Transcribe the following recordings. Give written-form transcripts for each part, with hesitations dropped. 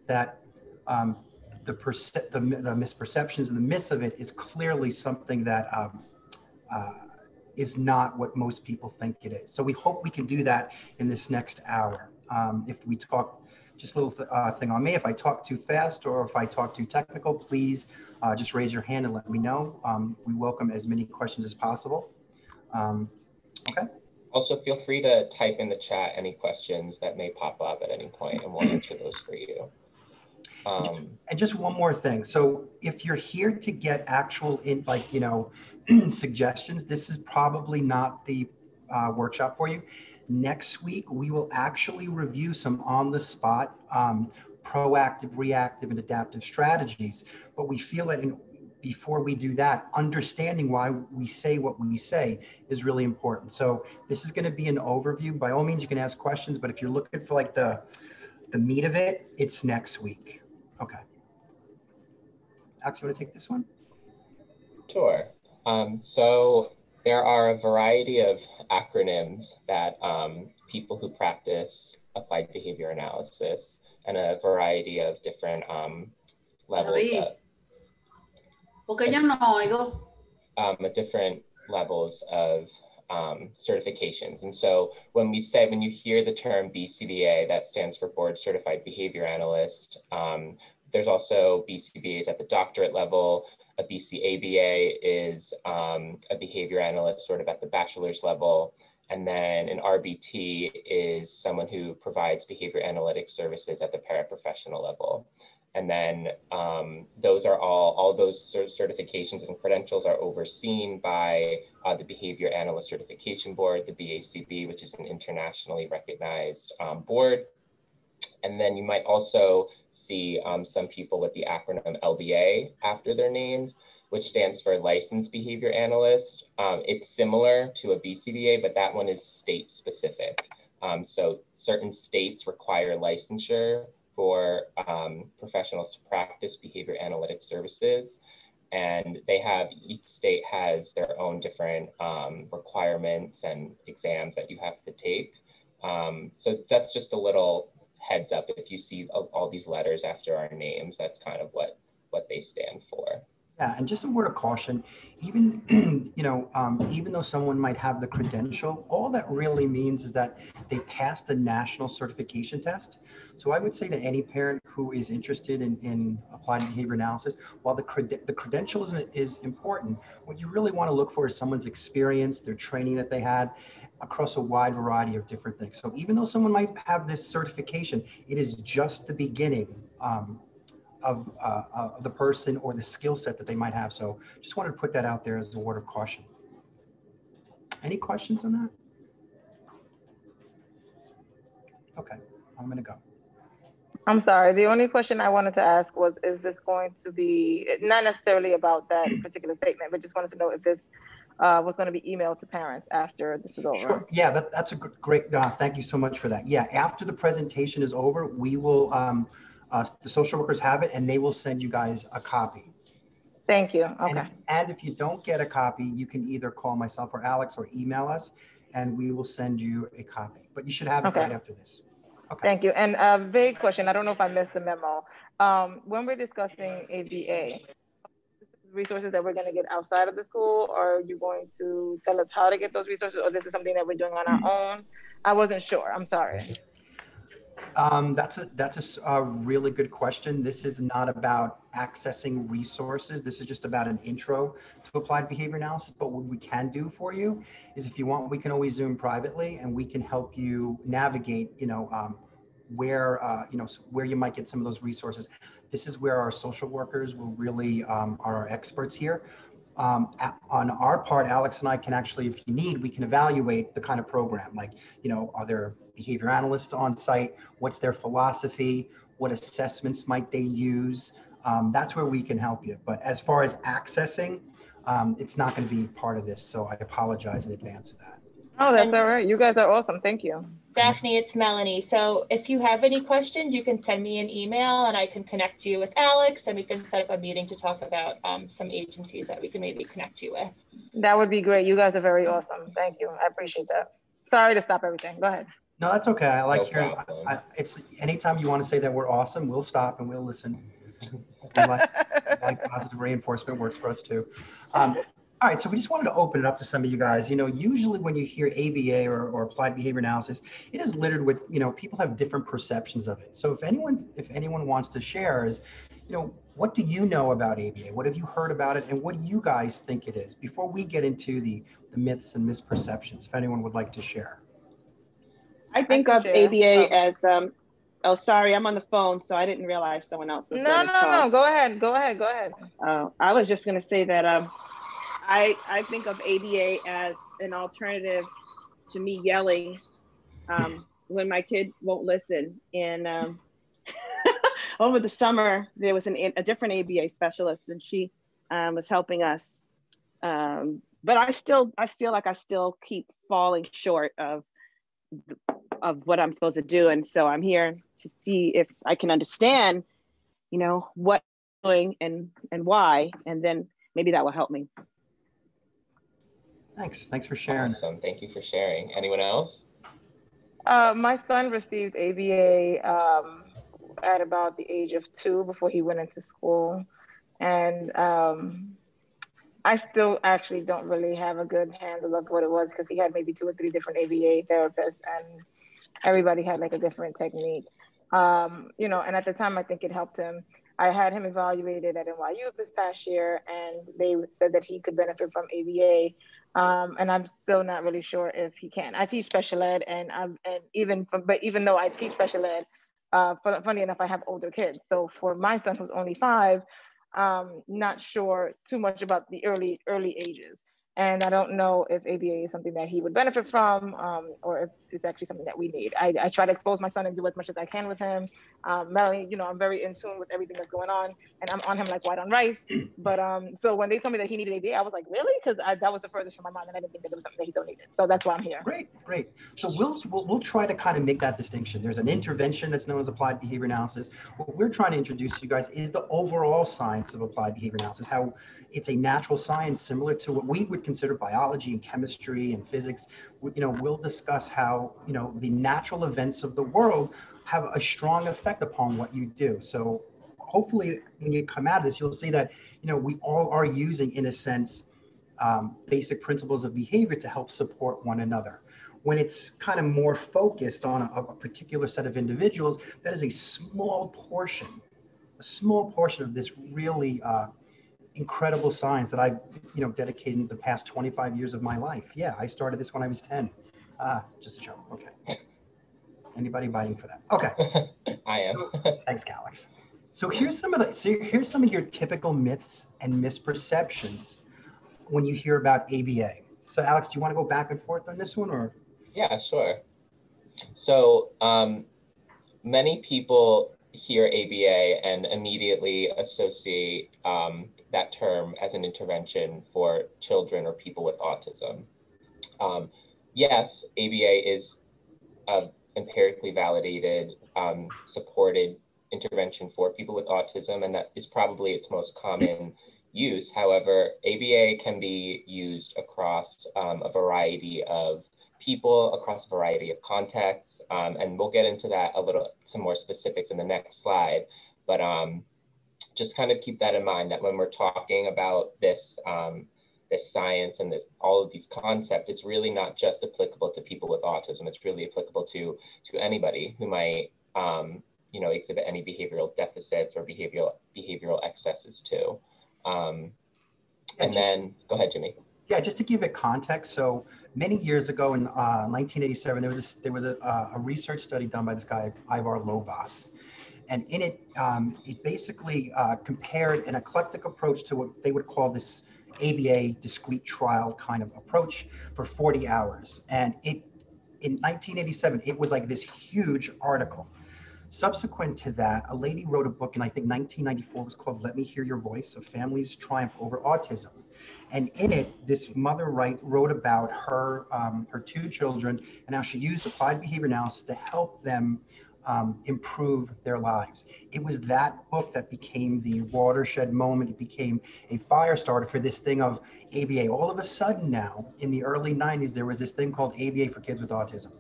that the misperceptions and the myths of it is clearly something that is not what most people think it is. So we hope we can do that in this next hour. If we talk, just a little thing on me, if I talk too fast or if I talk too technical, please just raise your hand and let me know. We welcome as many questions as possible. Okay. Also, feel free to type in the chat any questions that may pop up at any point, and we'll answer those for you. And just one more thing. So if you're here to get actual, suggestions, this is probably not the workshop for you. Next week, we will actually review some on-the-spot proactive, reactive, and adaptive strategies. But we feel that before we do that, understanding why we say what we say is really important. So this is going to be an overview. By all means, you can ask questions, but if you're looking for like the meat of it, it's next week. Okay. Alex, you want to take this one? Sure. So there are a variety of acronyms that people who practice applied behavior analysis and a variety of different levels different levels of certifications. And so when you hear the term BCBA, that stands for Board Certified Behavior Analyst. There's also BCBAs at the doctorate level. A BCABA is a behavior analyst sort of at the bachelor's level. And then an RBT is someone who provides behavior analytics services at the paraprofessional level. And then those are all those certifications and credentials are overseen by the Behavior Analyst Certification Board, the BACB, which is an internationally recognized board. And then you might also see some people with the acronym LBA after their names, which stands for Licensed Behavior Analyst. It's similar to a BCBA, but that one is state specific. So certain states require licensure for professionals to practice behavior analytics services. And each state has their own different requirements and exams that you have to take. So that's just a little heads up. If you see all these letters after our names, that's kind of what they stand for. Yeah, and just a word of caution, even, even though someone might have the credential, all that really means is that they passed the national certification test. So I would say to any parent who is interested in applied behavior analysis, while the credential is important, what you really want to look for is someone's experience, their training that they had across a wide variety of different things. So even though someone might have this certification, it is just the beginning of the person or the skill set that they might have. So just wanted to put that out there as a word of caution. Any questions on that? Okay, I'm gonna go. I'm sorry, the only question I wanted to ask was, is this going to be, not necessarily about that particular statement, but just wanted to know if this was going to be emailed to parents after this was over. Sure. Yeah, that's a great, thank you so much for that. Yeah, after the presentation is over, we will, the social workers have it and they will send you guys a copy. Thank you. Okay. And if you don't get a copy, you can either call myself or Alex or email us and we will send you a copy. But you should have it right after this. Okay. Thank you. And a vague question, I don't know if I missed the memo. When we're discussing ABA, resources that we're going to get outside of the school, or are you going to tell us how to get those resources, or this is something that we're doing on our own? I wasn't sure. I'm sorry. That's a really good question. This is not about accessing resources. This is just about an intro to applied behavior analysis. But what we can do for you is, if you want, we can always Zoom privately and we can help you navigate, where you might get some of those resources. This is where our social workers will really are our experts here. On our part, Alex and I can actually, if you need, we can evaluate the kind of program, like, are there behavior analysts on site? What's their philosophy? What assessments might they use? That's where we can help you. But as far as accessing, it's not going to be part of this. So I apologize in advance of that. Oh, that's all right. You guys are awesome. Thank you. Daphne, it's Melanie. So if you have any questions, you can send me an email and I can connect you with Alex and we can set up a meeting to talk about some agencies that we can maybe connect you with. That would be great. You guys are very awesome. Thank you. I appreciate that. Sorry to stop everything. Go ahead. No, that's okay. I like No hearing, problem. it's anytime you want to say that we're awesome, we'll stop and we'll listen. We like positive reinforcement works for us too. All right, so we just wanted to open it up to some of you guys. You know, usually when you hear ABA or applied behavior analysis, it is littered with, you know, people have different perceptions of it. So if anyone wants to share is, you know, what do you know about ABA? What have you heard about it? And what do you guys think it is? Before we get into the myths and misperceptions, if anyone would like to share. I think of ABA as, oh, sorry, I'm on the phone, so I didn't realize someone else was going to talk. No, go ahead. I was just going to say that I think of ABA as an alternative to me yelling when my kid won't listen. And over the summer, there was a different ABA specialist, and she was helping us. But I feel like I still keep falling short of what I'm supposed to do. And so I'm here to see if I can understand, you know, what I'm doing and why, and then maybe that will help me. Thanks for sharing. Awesome, thank you for sharing. Anyone else? My son received ABA at about the age of 2 before he went into school. And I still actually don't really have a good handle of what it was, because he had maybe 2 or 3 different ABA therapists, and everybody had like a different technique. You know, and at the time, I think it helped him. I had him evaluated at NYU this past year, and they said that he could benefit from ABA. And I'm still not really sure if he can. I teach special ed, but even though I teach special ed, funny enough, I have older kids. So for my son, who's only 5, not sure too much about the early ages. And I don't know if ABA is something that he would benefit from, or if it's actually something that we need. I try to expose my son and do as much as I can with him. Melanie, you know, I'm very in tune with everything that's going on, and I'm on him like white on rice. But so when they told me that he needed ABA, I was like, really? Because that was the furthest from my mind, and I didn't think that it was something that he still needed. So that's why I'm here. Great. So we'll try to kind of make that distinction. There's an intervention that's known as applied behavior analysis. What we're trying to introduce to you guys is the overall science of applied behavior analysis, how it's a natural science similar to what we would consider biology and chemistry and physics. You know, we'll discuss how, you know, the natural events of the world have a strong effect upon what you do. So hopefully when you come out of this, you'll see that, you know, we all are using, in a sense, basic principles of behavior to help support one another. When it's kind of more focused on a particular set of individuals, that is a small portion of this really incredible science that I've, you know, dedicated the past 25 years of my life. Yeah, I started this when I was 10. Just a joke. Okay. Anybody biting for that? Okay. I am. Thanks, Alex. So here's some of your typical myths and misperceptions when you hear about ABA. So Alex, do you want to go back and forth on this one, or? Yeah, sure. So many people hear ABA and immediately associate that term as an intervention for children or people with autism. Yes, ABA is empirically validated, supported intervention for people with autism, and that is probably its most common use. However, ABA can be used across a variety of people, across a variety of contexts, and we'll get into that some more specifics in the next slide. But just kind of keep that in mind, that when we're talking about this this science and all of these concepts, it's really not just applicable to people with autism. It's really applicable to anybody who might you know, exhibit any behavioral deficits or behavioral excesses too. And then go ahead, Jimmy. Yeah, just to give it context. So many years ago in 1987, there was a research study done by this guy, Ivar Lovaas. And in it, it basically compared an eclectic approach to what they would call this ABA discrete trial kind of approach for 40 hours. And in 1987, it was like this huge article. Subsequent to that, a lady wrote a book in, I think, 1994. It was called Let Me Hear Your Voice, A Family's Triumph Over Autism. And in it, this mother wrote about her 2 children and how she used applied behavior analysis to help them improve their lives. It was that book that became the watershed moment. It became a fire starter for this thing of ABA. All of a sudden now, in the early 90s, there was this thing called ABA for kids with autism.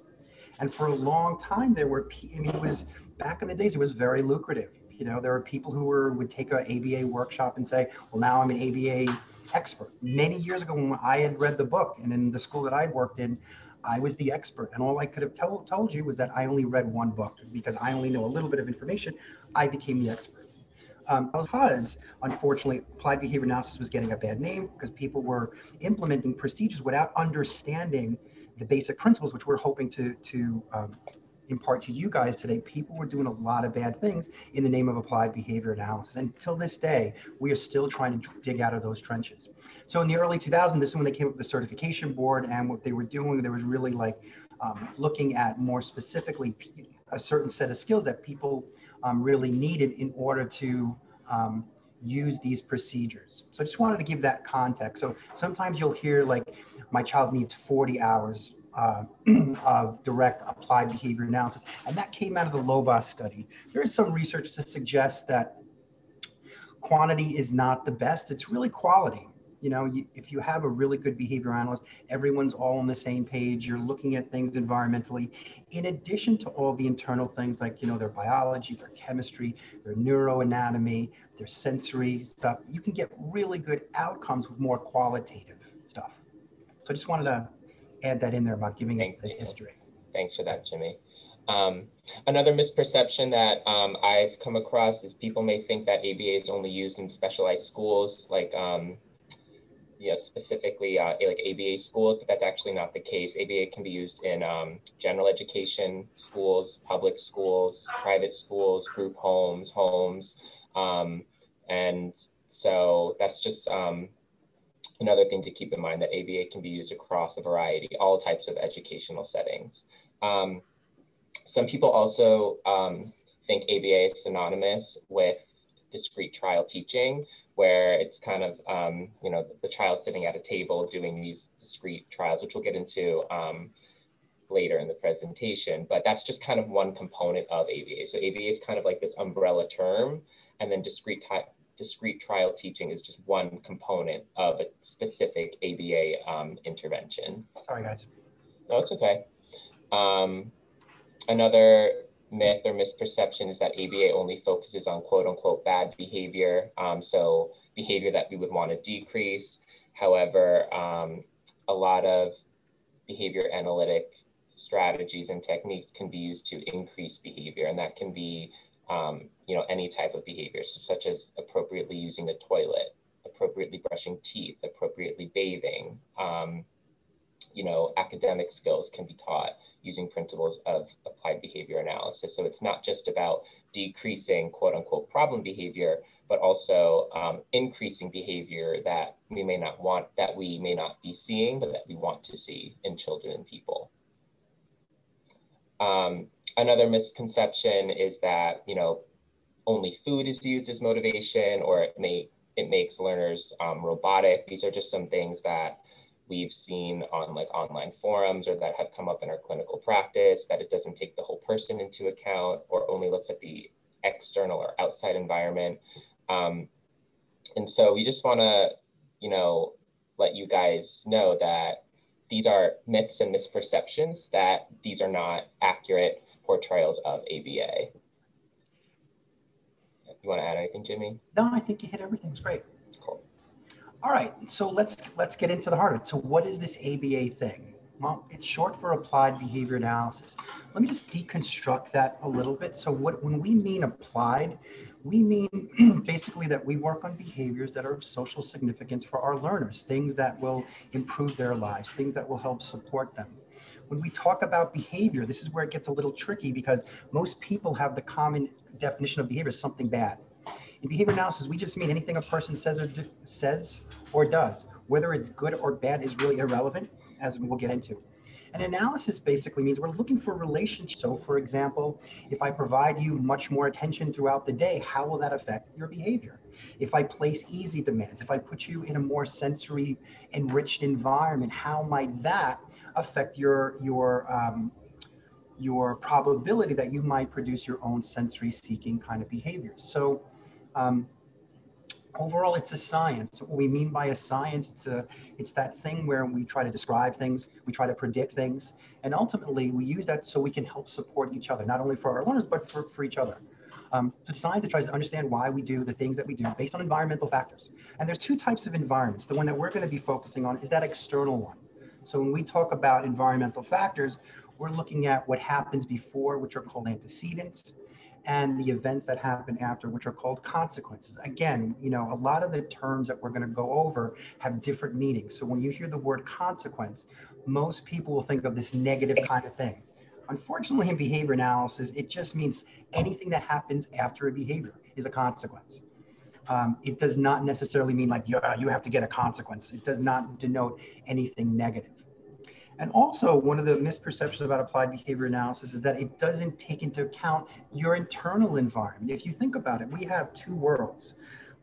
And for a long time, there were, I mean, it was back in the days, it was very lucrative. You know, there were people who would take an ABA workshop and say, well, now I'm an ABA expert. Many years ago, when I had read the book and in the school that I'd worked in, I was the expert. And all I could have told you was that I only read one book. Because I only know a little bit of information, I became the expert. Because unfortunately, applied behavior analysis was getting a bad name because people were implementing procedures without understanding the basic principles, which we're hoping to impart to you guys today. People were doing a lot of bad things in the name of applied behavior analysis. And till this day, we are still trying to dig out of those trenches. So in the early 2000s, this is when they came up with the certification board, and what they were doing, there was really like looking at more specifically a certain set of skills that people really needed in order to use these procedures. So I just wanted to give that context. So sometimes you'll hear like, my child needs 40 hours of direct applied behavior analysis. And that came out of the Lobos study. There is some research to suggest that quantity is not the best, it's really quality. You know, if you have a really good behavior analyst, everyone's all on the same page, you're looking at things environmentally, in addition to all the internal things like, you know, their biology, their chemistry, their neuroanatomy, their sensory stuff, you can get really good outcomes with more qualitative stuff. So I just wanted to add that in there about giving it the history. Thanks for that, Jimmy. Another misperception that I've come across is people may think that ABA is only used in specialized schools, like specifically like ABA schools, but that's actually not the case. ABA can be used in general education schools, public schools, private schools, group homes, and so that's just another thing to keep in mind, that ABA can be used across a variety, all types of educational settings. Some people also think ABA is synonymous with discrete trial teaching, where it's kind of, the child sitting at a table doing these discrete trials, which we'll get into later in the presentation, but that's just kind of one component of ABA. So ABA is kind of like this umbrella term, and then discrete trial teaching is just one component of a specific ABA intervention. Sorry, guys. No, it's okay. Another myth or misperception is that ABA only focuses on quote unquote bad behavior, so behavior that we would want to decrease. However, a lot of behavior analytic strategies and techniques can be used to increase behavior, and that can be any type of behavior, such as appropriately using a toilet, appropriately brushing teeth, appropriately bathing. Academic skills can be taught using principles of applied behavior analysis. So it's not just about decreasing quote unquote problem behavior, but also increasing behavior that we may not be seeing, but that we want to see in children and people. Another misconception is that, only food is used as motivation, or it makes learners robotic. These are just some things that we've seen on like online forums or that have come up in our clinical practice, that it doesn't take the whole person into account or only looks at the external or outside environment. And so we just want to, let you guys know that these are myths and misperceptions, that these are not accurate portrayals of ABA. You want to add anything, Jimmy? No, I think you hit everything. It's great. Cool. All right, so let's get into the heart of it. So what is this ABA thing? Well, it's short for applied behavior analysis. Let me just deconstruct that a little bit. So when we mean applied, we mean basically that we work on behaviors that are of social significance for our learners, things that will improve their lives, things that will help support them. When we talk about behavior, this is where it gets a little tricky, because most people have the common definition of behavior as something bad. In behavior analysis, we just mean anything a person says or does. Whether it's good or bad is really irrelevant, as we'll get into. An analysis basically means we're looking for relationships. So for example, if I provide you much more attention throughout the day, how will that affect your behavior? If I place easy demands, if I put you in a more sensory enriched environment, how might that affect your probability that you might produce your own sensory seeking kind of behavior? So Overall, it's a science. What we mean by a science, it's that thing where we try to describe things, we try to predict things, and ultimately we use that so we can help support each other, not only for our learners, but for each other. So science tries to understand why we do the things that we do based on environmental factors. And there's two types of environments. The one that we're going to be focusing on is that external one. So when we talk about environmental factors, we're looking at what happens before, which are called antecedents, and the events that happen after, which are called consequences. Again, you know, a lot of the terms that we're going to go over have different meanings. So when you hear the word consequence, most people will think of this negative kind of thing. Unfortunately, in behavior analysis, it just means anything that happens after a behavior is a consequence. It does not necessarily mean like, yeah, you have to get a consequence. It does not denote anything negative. And also, one of the misperceptions about applied behavior analysis is that it doesn't take into account your internal environment. If you think about it, we have two worlds.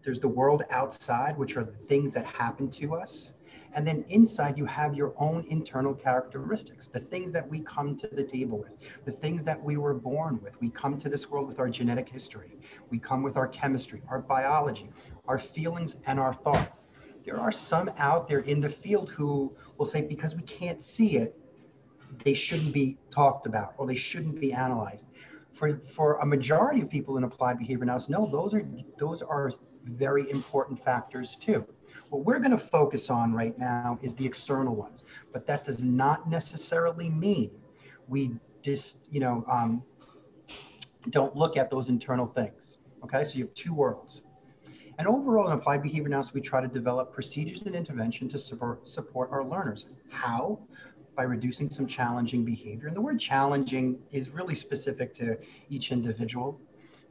There's the world outside, which are the things that happen to us. And then inside, you have your own internal characteristics, the things that we come to the table with, the things that we were born with. We come to this world with our genetic history. We come with our chemistry, our biology, our feelings, and our thoughts. There are some out there in the field who will say, because we can't see it, they shouldn't be talked about or they shouldn't be analyzed. For a majority of people in applied behavior analysis, no, those are very important factors too. What we're going to focus on right now is the external ones, but that does not necessarily mean we just, don't look at those internal things. Okay, so you have two worlds. And overall, in applied behavior analysis, we try to develop procedures and intervention to support our learners. How? By reducing some challenging behavior. And the word challenging is really specific to each individual.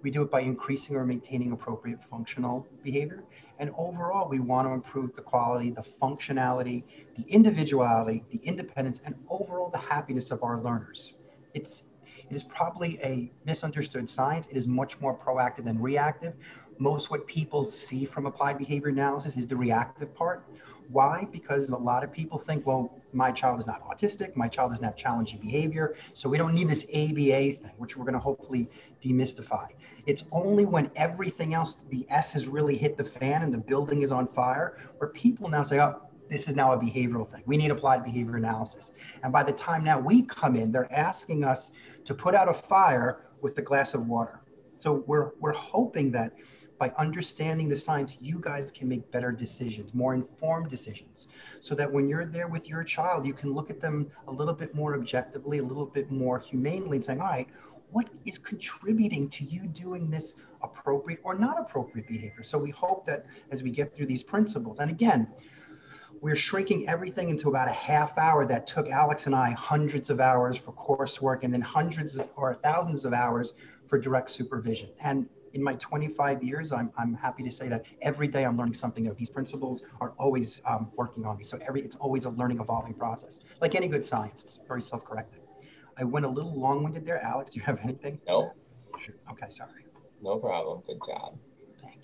We do it by increasing or maintaining appropriate functional behavior. And overall, we want to improve the quality, the functionality, the individuality, the independence, and overall the happiness of our learners. It is probably a misunderstood science. It is much more proactive than reactive. Most what people see from applied behavior analysis is the reactive part. Why? Because a lot of people think, well, my child is not autistic, my child doesn't have challenging behavior, so we don't need this ABA thing, which we're going to hopefully demystify. It's only when everything else, the S has really hit the fan and the building is on fire, where people now say, oh, this is now a behavioral thing. We need applied behavior analysis. And by the time now we come in, they're asking us to put out a fire with a glass of water. So we're hoping that by understanding the science, you guys can make better decisions, more informed decisions, so that when you're there with your child, you can look at them a little bit more objectively, a little bit more humanely and saying, all right, what is contributing to you doing this appropriate or not appropriate behavior? So we hope that as we get through these principles, and again, we're shrinking everything into about a half hour that took Alex and I hundreds of hours for coursework and then hundreds or thousands of hours for direct supervision. And in my 25 years, I'm happy to say that every day I'm learning something new. These principles are always working on me. So it's always a learning, evolving process. Like any good science, it's very self-correcting. I went a little long-winded there. Alex, do you have anything? No. Okay, sorry. No problem. Good job. Thank you.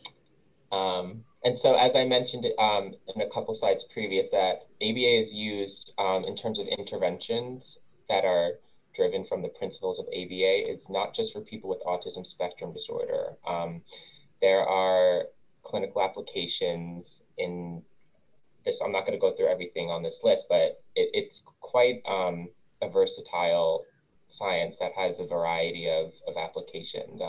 And so, as I mentioned in a couple slides previous, that ABA is used in terms of interventions that are driven from the principles of ABA. It's not just for people with autism spectrum disorder. There are clinical applications in this. I'm not going to go through everything on this list, but it's quite a versatile science that has a variety of applications.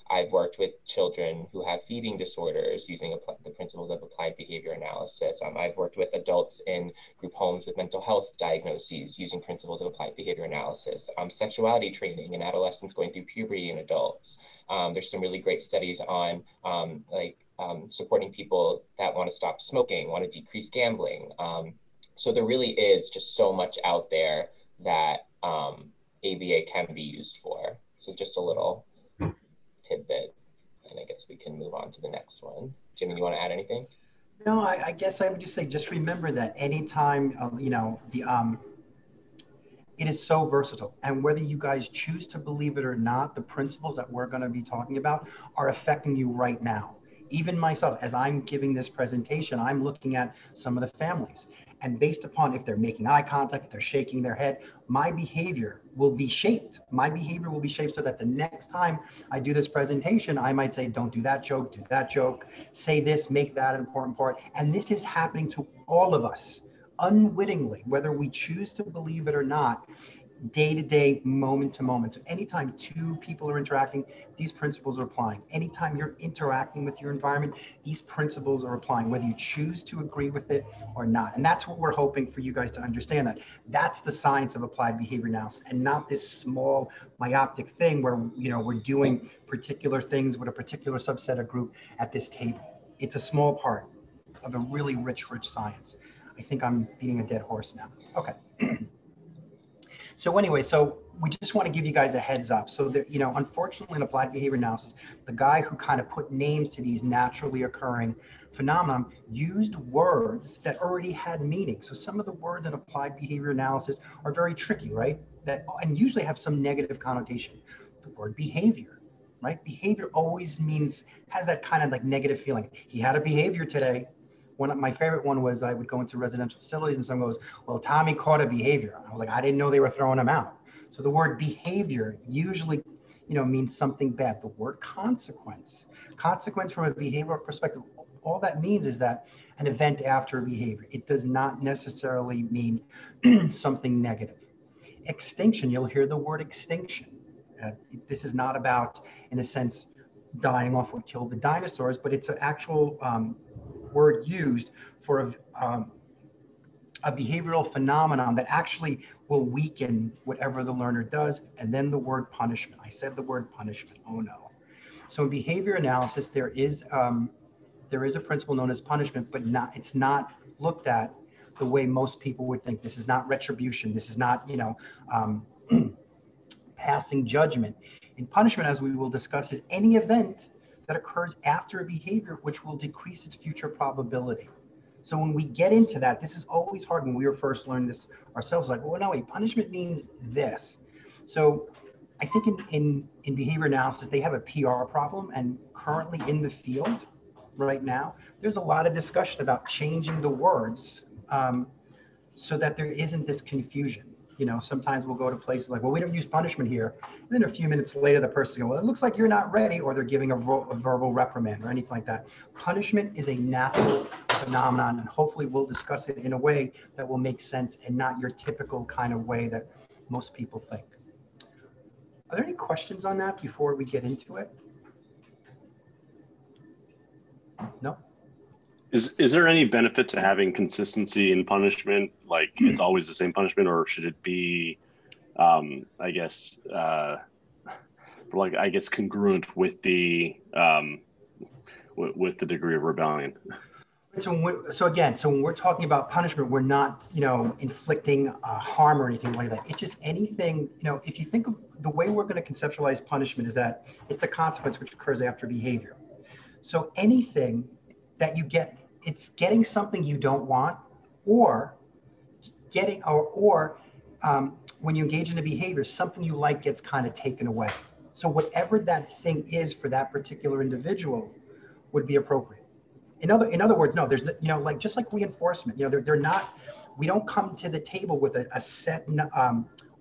I've worked with children who have feeding disorders using the principles of applied behavior analysis. I've worked with adults in group homes with mental health diagnoses using principles of applied behavior analysis. Sexuality training in adolescents going through puberty in adults. There's some really great studies on supporting people that want to stop smoking, want to decrease gambling. So there really is just so much out there that ABA can be used for. So just a little tidbit, and I guess we can move on to the next one. Jimmy, you want to add anything? No, I guess I would just say, just remember that anytime, it is so versatile. And whether you guys choose to believe it or not, the principles that we're going to be talking about are affecting you right now. Even myself, as I'm giving this presentation, I'm looking at some of the families. And based upon if they're making eye contact, if they're shaking their head, my behavior will be shaped. My behavior will be shaped so that the next time I do this presentation, I might say, don't do that joke, do that joke, say this, make that an important part. And this is happening to all of us unwittingly, whether we choose to believe it or not, day to day, moment to moment. So anytime two people are interacting, these principles are applying. Anytime you're interacting with your environment, these principles are applying, whether you choose to agree with it or not. And that's what we're hoping for you guys to understand, that that's the science of applied behavior analysis, and not this small myopic thing where, you know, we're doing particular things with a particular subset of group at this table. It's a small part of a really rich science. I think I'm beating a dead horse now. Okay. So anyway, so we just want to give you guys a heads up. So that, you know, unfortunately in applied behavior analysis, the guy who kind of put names to these naturally occurring phenomenon used words that already had meaning. So some of the words in applied behavior analysis are very tricky, right? That, and usually have some negative connotation. The word behavior, right? Behavior always means, has that kind of like negative feeling. He had a behavior today. One of my favorite one was, I would go into residential facilities and someone goes, well, Tommy caught a behavior. I was like, I didn't know they were throwing him out. So the word behavior usually, you know, means something bad. The word consequence from a behavioral perspective, all that means is that an event after a behavior. It does not necessarily mean something negative. Extinction, you'll hear the word extinction. This is not about, in a sense, dying off what killed the dinosaurs, but it's an actual word used for a behavioral phenomenon that actually will weaken whatever the learner does. And then the word punishment. I said the word punishment. Oh no. So in behavior analysis, there is a principle known as punishment, but it's not looked at the way most people would think. This is not retribution. This is not, you know, passing judgment. In punishment, as we will discuss, is any event that occurs after a behavior which will decrease its future probability. So when we get into that, this is always hard when we were first learning this ourselves, like, well, no, wait, punishment means this. So I think in behavior analysis, they have a PR problem, and currently in the field right now, there's a lot of discussion about changing the words so that there isn't this confusion. You know, sometimes we'll go to places like, well, we don't use punishment here. And then a few minutes later, the person's going, well, it looks like you're not ready, or they're giving a verbal reprimand or anything like that. Punishment is a natural phenomenon, and hopefully we'll discuss it in a way that will make sense and not your typical kind of way that most people think. Are there any questions on that before we get into it? No? Is there any benefit to having consistency in punishment? Like it's always the same punishment, or should it be, I guess congruent with the degree of rebellion? So when we're talking about punishment, we're not, you know, inflicting harm or anything like that. It's just anything, you know, if you think of the way we're going to conceptualize punishment is that it's a consequence which occurs after behavior. So anything that you get, it's getting something you don't want, or getting, when you engage in a behavior, something you like gets kind of taken away. So whatever that thing is for that particular individual would be appropriate. In other words, no, there's, you know, like just like reinforcement, you know, they're not, we don't come to the table with a set,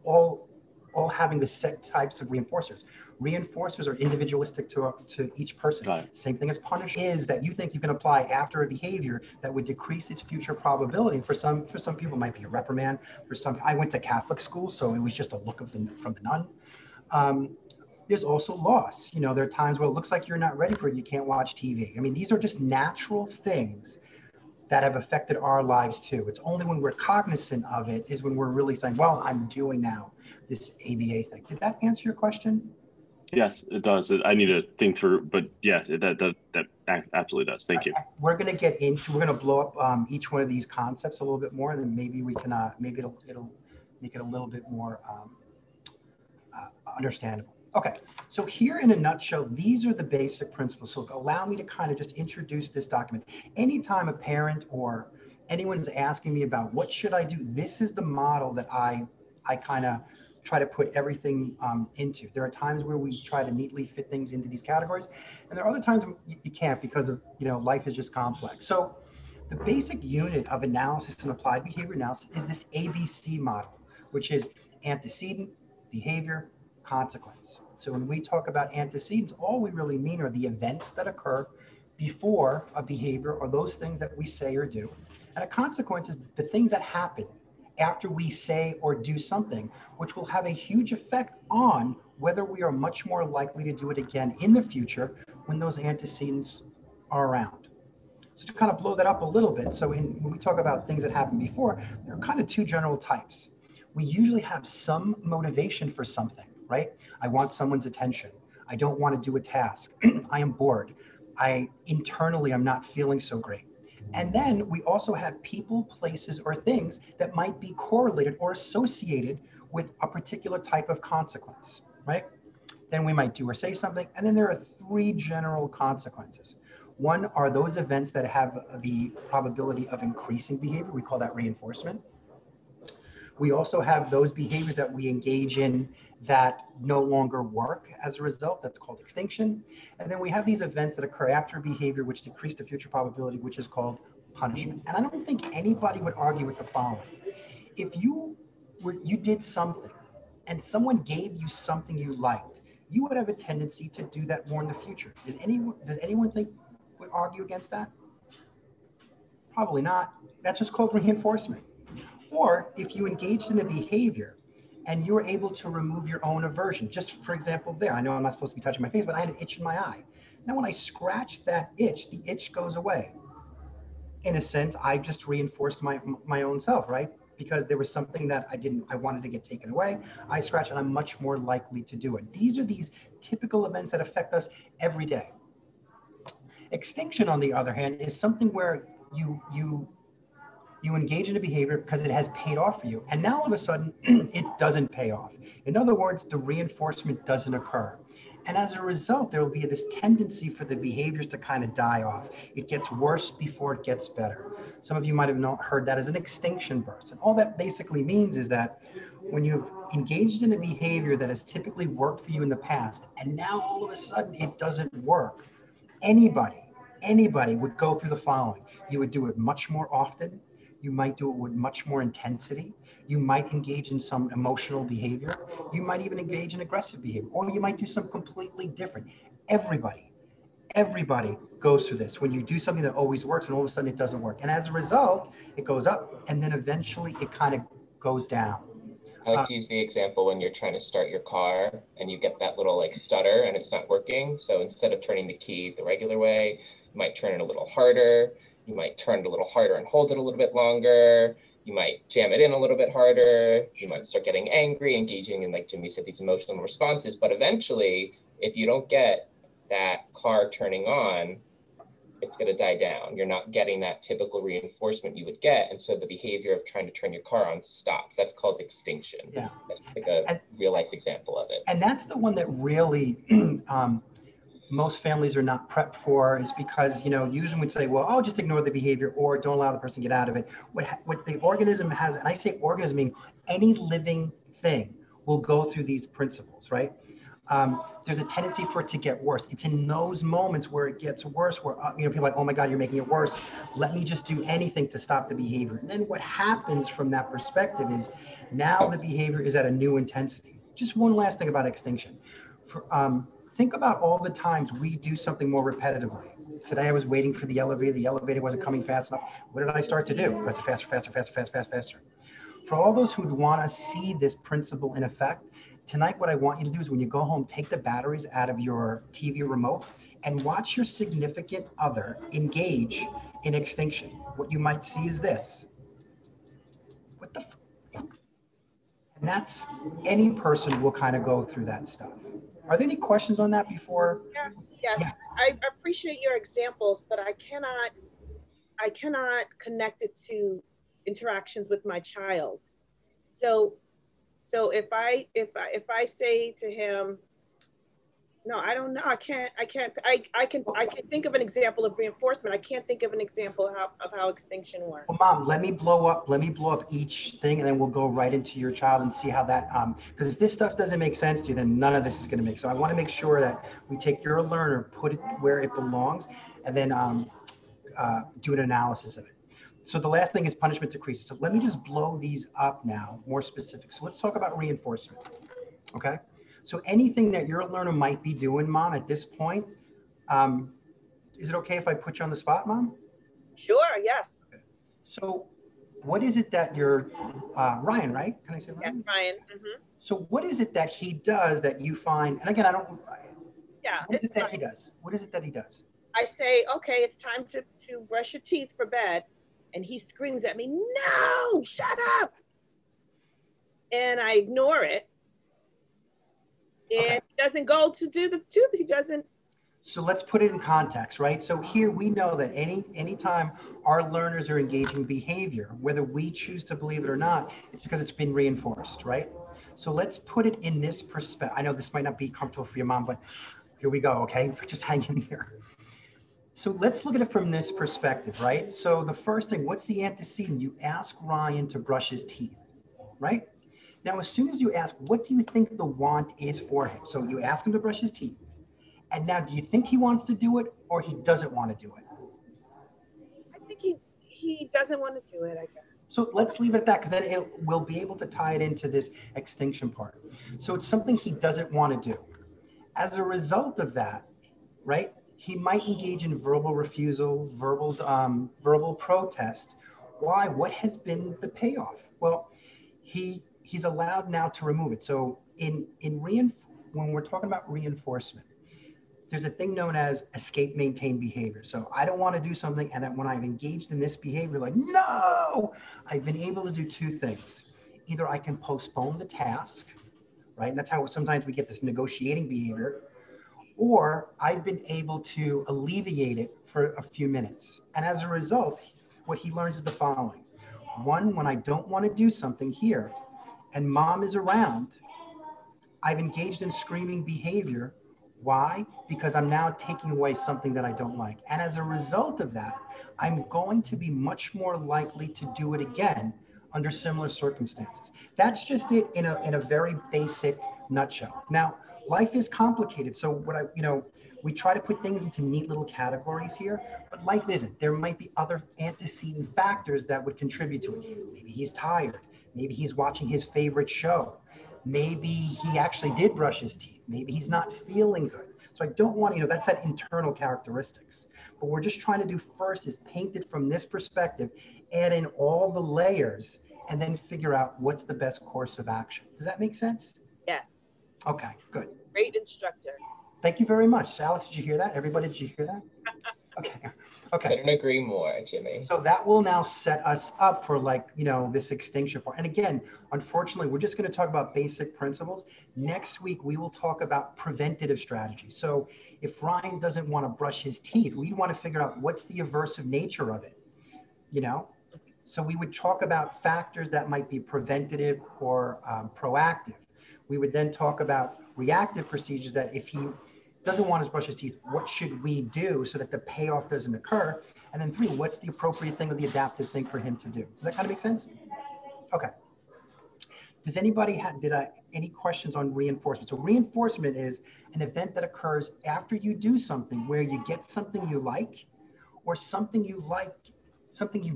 all having the set types of reinforcers. Reinforcers are individualistic to each person. Right. Same thing as punishment is that you think you can apply after a behavior that would decrease its future probability. For some people, it might be a reprimand. For some, I went to Catholic school, so it was just a look from the nun. There's also loss. You know, there are times where it looks like you're not ready for it. You can't watch TV. I mean, these are just natural things that have affected our lives too. It's only when we're cognizant of it is when we're really saying, well, I'm doing now this ABA thing. Did that answer your question? Yes, it does. I need to think through, but yeah, that absolutely does. Thank you. We're going to blow up each one of these concepts a little bit more, and then maybe we can, maybe it'll make it a little bit more understandable. Okay, so here in a nutshell, these are the basic principles. So allow me to kind of just introduce this document. Anytime a parent or anyone is asking me about what should I do, this is the model that I kind of try to put everything into. There are times where we try to neatly fit things into these categories, and there are other times you can't because of, you know, life is just complex. So The basic unit of analysis and applied behavior analysis is this ABC model, which is antecedent, behavior, consequence. So when we talk about antecedents, all we really mean are the events that occur before a behavior or those things that we say or do. And a consequence is the things that happen after we say or do something, which will have a huge effect on whether we are much more likely to do it again in the future when those antecedents are around. So to kind of blow that up a little bit, so when we talk about things that happen before, there are kind of two general types. We usually have some motivation for something, right? I want someone's attention. I don't want to do a task. I am bored. Internally, I'm not feeling so great. And then we also have people, places, or things that might be correlated or associated with a particular type of consequence, right? Then we might do or say something. And then there are three general consequences. One are those events that have the probability of increasing behavior. We call that reinforcement. We also have those behaviors that we engage in that no longer work as a result. That's called extinction. And then we have these events that occur after behavior, which decrease the future probability, which is called punishment. And I don't think anybody would argue with the following. If you did something and someone gave you something you liked, you would have a tendency to do that more in the future. Does anyone think would argue against that? Probably not. That's just called reinforcement. Or if you engaged in a behavior and you were able to remove your own aversion, just for example there, I know I'm not supposed to be touching my face, but I had an itch in my eye. Now when I scratch that itch, the itch goes away. In a sense, I just reinforced my own self, right? Because there was something that I wanted to get taken away. I scratch and I'm much more likely to do it. These are these typical events that affect us every day. Extinction, on the other hand, is something where you engage in a behavior because it has paid off for you. And now all of a sudden, it doesn't pay off. In other words, the reinforcement doesn't occur. And as a result, there will be this tendency for the behaviors to kind of die off. It gets worse before it gets better. Some of you might have heard that as an extinction burst. And all that basically means is that when you've engaged in a behavior that has typically worked for you in the past, and now all of a sudden it doesn't work, anybody would go through the following. You would do it much more often. You might do it with much more intensity. You might engage in some emotional behavior. You might even engage in aggressive behavior, or you might do something completely different. Everybody goes through this. When you do something that always works and all of a sudden it doesn't work. And as a result, it goes up and then eventually it kind of goes down. I like to use the example when you're trying to start your car and you get that little like stutter and it's not working. So instead of turning the key the regular way, you might turn it a little harder. You might turn it a little harder and hold it a little bit longer. You might jam it in a little bit harder. You might start getting angry, engaging in, like Jimmy said, these emotional responses. But eventually, if you don't get that car turning on, it's going to die down. You're not getting that typical reinforcement you would get. And so the behavior of trying to turn your car on stops. That's called extinction. Yeah. That's like a real life example of it. And that's the one that really most families are not prepped for, is because, usually we'd say, well, oh, just ignore the behavior or don't allow the person to get out of it. What the organism has, and I say organism meaning any living thing, will go through these principles, right? There's a tendency for it to get worse. It's in those moments where it gets worse, where people are like, oh my God, you're making it worse. Let me just do anything to stop the behavior. And then what happens from that perspective is now the behavior is at a new intensity. Just one last thing about extinction. Think about all the times we do something more repetitively. Today I was waiting for the elevator wasn't coming fast enough. What did I start to do? Faster. For all those who'd want to see this principle in effect, tonight what I want you to do is when you go home, take the batteries out of your TV remote and watch your significant other engage in extinction. What you might see is this. What the f? And that's, any person will kind of go through that stuff. Are there any questions on that before? Yes. Yeah. I appreciate your examples, but I cannot connect it to interactions with my child. So if I say to him, no, I don't know, I can think of an example of reinforcement. I can't think of an example of how extinction works. Well, Mom, let me blow up each thing and then we'll go right into your child and see how that, because if this stuff doesn't make sense to you, then none of this is going to make. So I want to make sure that we take your learner, put it where it belongs, and then do an analysis of it. So the last thing is punishment decreases. So let me just blow these up now, more specific. So let's talk about reinforcement, okay? So anything that your learner might be doing, Mom, at this point, is it okay if I put you on the spot, Mom? Sure, yes. So what is it that you're, Ryan, right? Can I say Ryan? Yes, Ryan. Mm-hmm. So what is it that he does that you find, and again, I don't, Yeah. what is it that he does? What is it that he does? I say, okay, it's time to brush your teeth for bed. And he screams at me, no, shut up. And I ignore it. And Okay. he doesn't go to do the tooth. He doesn't. So let's put it in context, right? So here we know that anytime our learners are engaging behavior, whether we choose to believe it or not, it's because it's been reinforced, right? So let's put it in this perspective. I know this might not be comfortable for your mom, but here we go, okay? Just hang in here. So let's look at it from this perspective, right? So the first thing, what's the antecedent? You ask Ryan to brush his teeth, right? Now, as soon as you ask, what do you think the want is for him? So you ask him to brush his teeth. And now, do you think he wants to do it or he doesn't want to do it? I think he doesn't want to do it, I guess. So let's leave it at that, because then we'll be able to tie it into this extinction part. So it's something he doesn't want to do. As a result of that, right, he might engage in verbal refusal, verbal protest. Why? What has been the payoff? Well, he's allowed now to remove it. So when we're talking about reinforcement, there's a thing known as escape maintain behavior. So I don't want to do something, and then when I've engaged in this behavior, like, no, I've been able to do two things. Either I can postpone the task, right? And that's how sometimes we get this negotiating behavior, or I've been able to alleviate it for a few minutes. And as a result, what he learns is the following. One, when I don't want to do something here and mom is around, I've engaged in screaming behavior. Why? Because I'm now taking away something that I don't like. And as a result of that, I'm going to be much more likely to do it again under similar circumstances. That's just it in a very basic nutshell. Now, life is complicated. So we try to put things into neat little categories here, but life isn't. There might be other antecedent factors that would contribute to it. Maybe he's tired. Maybe he's watching his favorite show. Maybe he actually did brush his teeth. Maybe he's not feeling good. So I don't want, that's that internal characteristics. But we're just trying to do first is paint it from this perspective, add in all the layers, and then figure out what's the best course of action. Does that make sense? Yes. Okay, good. Great instructor. Thank you very much. Alex, did you hear that? Everybody, did you hear that? Okay. Couldn't agree more, Jimmy. So that will now set us up for this extinction part. And again, unfortunately, we're just going to talk about basic principles. Next week, we will talk about preventative strategies. So if Ryan doesn't want to brush his teeth, we want to figure out what's the aversive nature of it, So we would talk about factors that might be preventative or proactive. We would then talk about reactive procedures that if he doesn't want to brush his teeth, what should we do so that the payoff doesn't occur? And then 3, what's the appropriate thing or the adaptive thing for him to do? Does that kind of make sense? Okay. Does anybody have any questions on reinforcement? So reinforcement is an event that occurs after you do something where you get something you like, or something you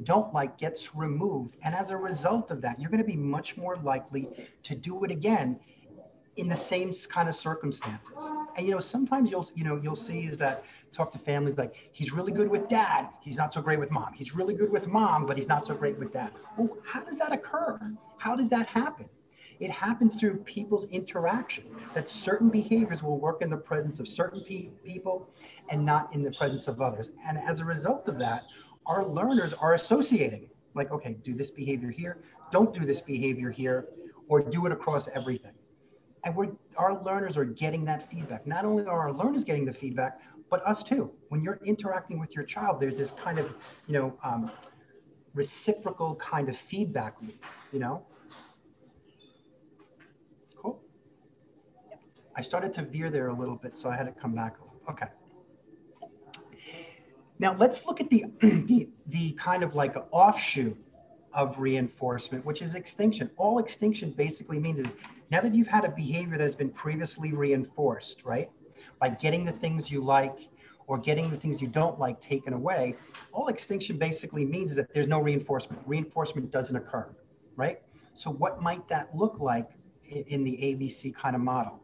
don't like gets removed. And as a result of that, you're going to be much more likely to do it again in the same kind of circumstances. And sometimes you'll see is that talk to families like, he's really good with dad, he's not so great with mom. He's really good with mom, but he's not so great with dad. Well, how does that occur? How does that happen? It happens through people's interaction, that certain behaviors will work in the presence of certain people and not in the presence of others. And as a result of that, our learners are associating, like, okay, do this behavior here, don't do this behavior here, or do it across everything. And our learners are getting that feedback. Not only are our learners getting the feedback, but us too. When you're interacting with your child, there's this kind of, reciprocal kind of feedback loop, Cool. I started to veer there a little bit, so I had to come back a little. Okay. Now let's look at the kind of like an offshoot of reinforcement, which is extinction. All extinction basically means is now that you've had a behavior that has been previously reinforced, right? By getting the things you like, or getting the things you don't like taken away, all extinction basically means is that there's no reinforcement. Reinforcement doesn't occur, right? So what might that look like in the ABC kind of model?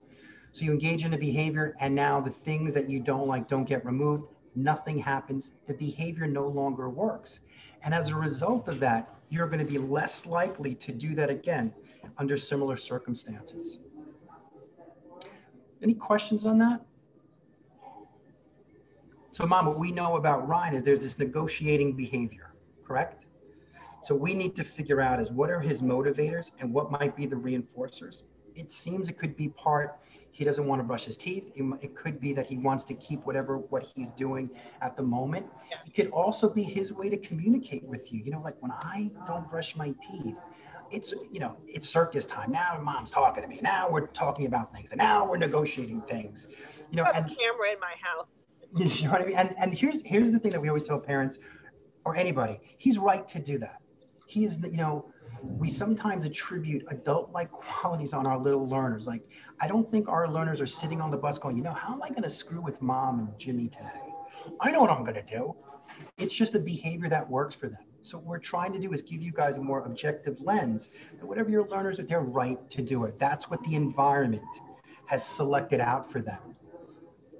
So you engage in a behavior, and now the things that you don't like don't get removed. Nothing happens. The behavior no longer works. And as a result of that, you're going to be less likely to do that again under similar circumstances. Any questions on that? So Mom, what we know about Ryan is there's this negotiating behavior, correct? So we need to figure out is what are his motivators and what might be the reinforcers. It seems it could be part, he doesn't want to brush his teeth. It could be that he wants to keep what he's doing at the moment. Yes. It could also be his way to communicate with you. You know, like when I don't brush my teeth, it's, you know, it's circus time. Now Mom's talking to me. Now we're talking about things. And now we're negotiating things. You know, I have and a camera in my house. you know what I mean? And here's the thing that we always tell parents or anybody, he's right to do that. He is, you know, we sometimes attribute adult-like qualities on our little learners. Like, I don't think our learners are sitting on the bus going, you know, how am I going to screw with Mom and Jimmy today? I know what I'm going to do. It's just a behavior that works for them. So what we're trying to do is give you guys a more objective lens that whatever your learners are, they're right to do it. That's what the environment has selected out for them.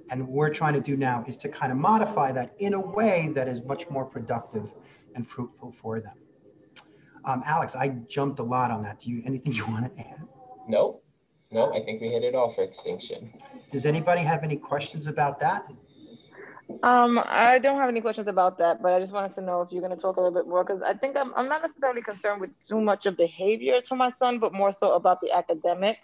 And what we're trying to do now is to kind of modify that in a way that is much more productive and fruitful for them. Alex, I jumped a lot on that. Do you, anything you want to add? No, I think we hit it all for extinction. Does anybody have any questions about that? I don't have any questions about that, but I just wanted to know if you're going to talk a little bit more, because I think I'm not necessarily concerned with too much of behaviors for my son, but more so about the academic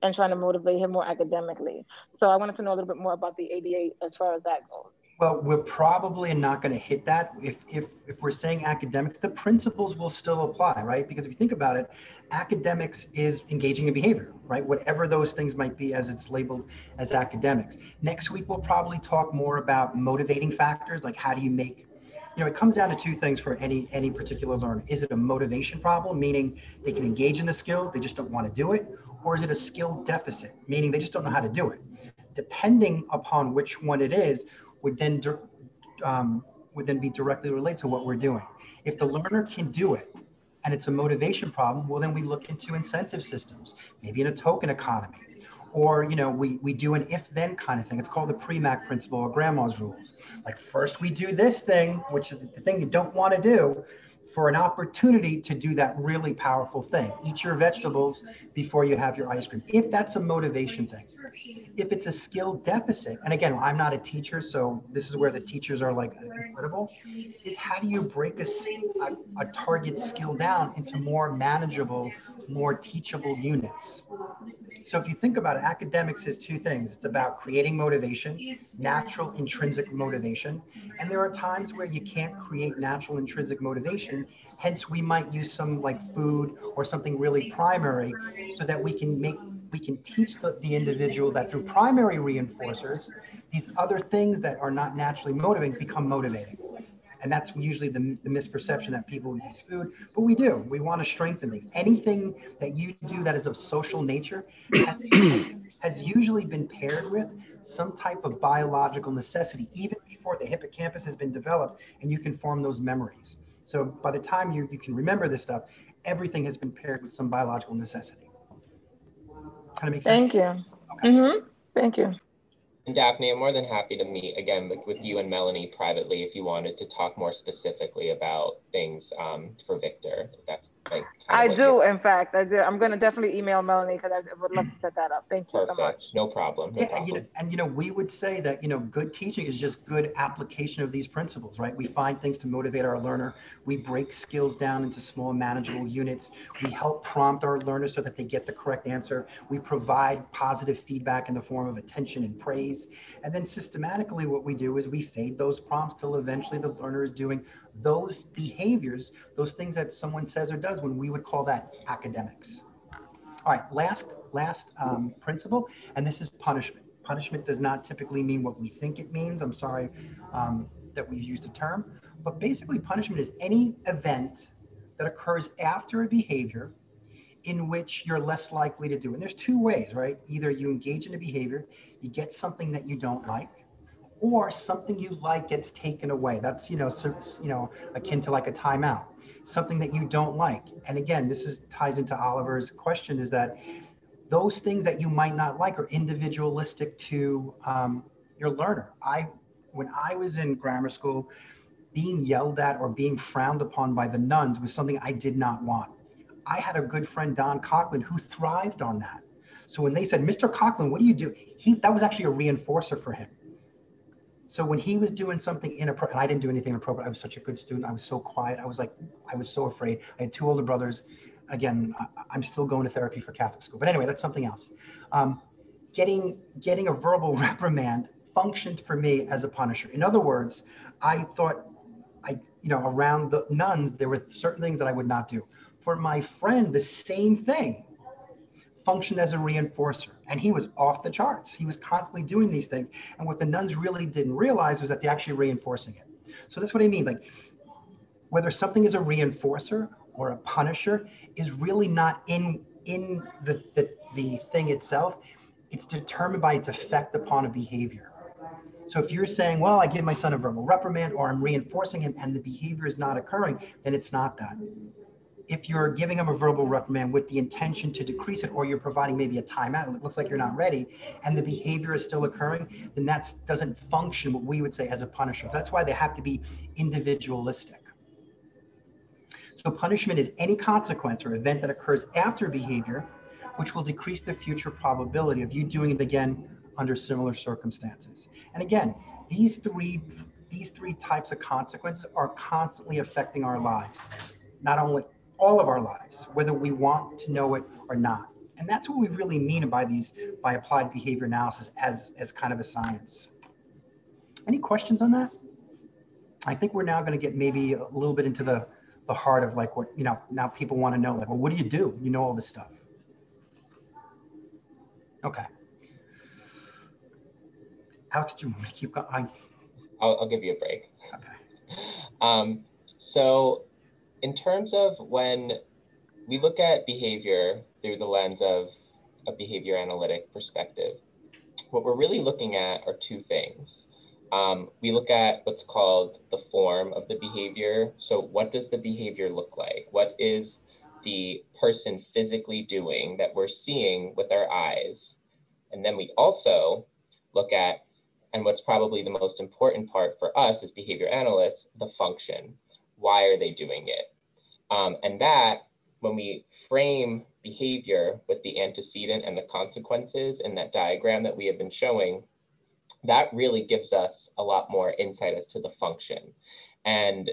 and trying to motivate him more academically. So I wanted to know a little bit more about the ABA as far as that goes. Well, we're probably not going to hit that. If we're saying academics, the principles will still apply, right? Because if you think about it, academics is engaging in behavior, right? Whatever those things might be as it's labeled as academics. Next week, we'll probably talk more about motivating factors, like how do you make, you know, it comes down to two things for any particular learner. Is it a motivation problem, meaning they can engage in the skill, they just don't want to do it? Or is it a skill deficit, meaning they just don't know how to do it? Depending upon which one it is, would then be directly related to what we're doing. If the learner can do it and it's a motivation problem, well, then we look into incentive systems, maybe in a token economy, or, you know, we do an if-then kind of thing. It's called the Premack principle or grandma's rules. Like first we do this thing, which is the thing you don't want to do, for an opportunity to do that really powerful thing. Eat your vegetables before you have your ice cream. If that's a motivation thing. If it's a skill deficit, and again, I'm not a teacher, so this is where the teachers are like incredible, is how do you break a target skill down into more manageable, more teachable units? So if you think about it, academics is two things. It's about creating motivation, natural intrinsic motivation. And there are times where you can't create natural intrinsic motivation. Hence, we might use some like food or something really primary so that we can teach the individual that through primary reinforcers, these other things that are not naturally motivating become motivating. And that's usually the misperception that people use food, but we do. We want to strengthen things. Anything that you do that is of social nature has usually been paired with some type of biological necessity, even before the hippocampus has been developed and you can form those memories. So by the time you can remember this stuff, everything has been paired with some biological necessity. Kind of makes sense? Thank you. Okay. Mm-hmm. Thank you. And Daphne, I'm more than happy to meet again with you and Melanie privately if you wanted to talk more specifically about things for Victor. That's like I do, in fact, I do. I'm going to definitely email Melanie because I would love to set that up. Thank you so much. No problem. No problem. And we would say that, good teaching is just good application of these principles, right? We find things to motivate our learner. We break skills down into small manageable units. We help prompt our learners so that they get the correct answer. We provide positive feedback in the form of attention and praise. And then systematically what we do is we fade those prompts till eventually the learner is doing those behaviors, those things that someone says or does when we would call that academics. All right, last principle, and this is punishment. Punishment does not typically mean what we think it means. I'm sorry that we've used the term, but basically punishment is any event that occurs after a behavior in which you're less likely to do. And there's two ways, right? Either you engage in a behavior, you get something that you don't like, or something you like gets taken away. That's, akin to like a timeout, something that you don't like. And again, ties into Oliver's question, is that those things that you might not like are individualistic to your learner. When I was in grammar school, being yelled at or being frowned upon by the nuns was something I did not want. I had a good friend, Don Coughlin, who thrived on that. So when they said, Mr. Coughlin, what do you do? That was actually a reinforcer for him. So when he was doing something inappropriate, and I didn't do anything inappropriate, I was such a good student. I was so quiet. I was so afraid. I had two older brothers. Again, I'm still going to therapy for Catholic school. But anyway, that's something else. Getting a verbal reprimand functioned for me as a punisher. In other words, I thought, around the nuns, there were certain things that I would not do. For my friend, the same thing functioned as a reinforcer, and he was off the charts. He was constantly doing these things, and what the nuns really didn't realize was that they're actually reinforcing it. So that's what I mean. Like, whether something is a reinforcer or a punisher is really not in the thing itself. It's determined by its effect upon a behavior. So if you're saying, well, I give my son a verbal reprimand, or I'm reinforcing him and the behavior is not occurring, then it's not that. If you're giving him a verbal reprimand with the intention to decrease it, or you're providing maybe a timeout and it looks like you're not ready and the behavior is still occurring, then that doesn't function what we would say as a punisher. That's why they have to be individualistic. So punishment is any consequence or event that occurs after behavior, which will decrease the future probability of you doing it again under similar circumstances. And again, these three types of consequences are constantly affecting our lives, not only all of our lives, whether we want to know it or not. And that's what we really mean by applied behavior analysis as kind of a science. Any questions on that? I think we're now going to get maybe a little bit into the heart of like what, now people want to know, like, well, what do you do? You know all this stuff. Okay. Alex, do you want me to keep going? I'll give you a break. Okay. So in terms of when we look at behavior through the lens of a behavior analytic perspective, what we're really looking at are two things. We look at what's called the form of the behavior. So what does the behavior look like? What is the person physically doing that we're seeing with our eyes? And then we also look at, and what's probably the most important part for us as behavior analysts, the function. Why are they doing it? And that, when we frame behavior with the antecedent and the consequences in that diagram that we have been showing, that really gives us a lot more insight as to the function. And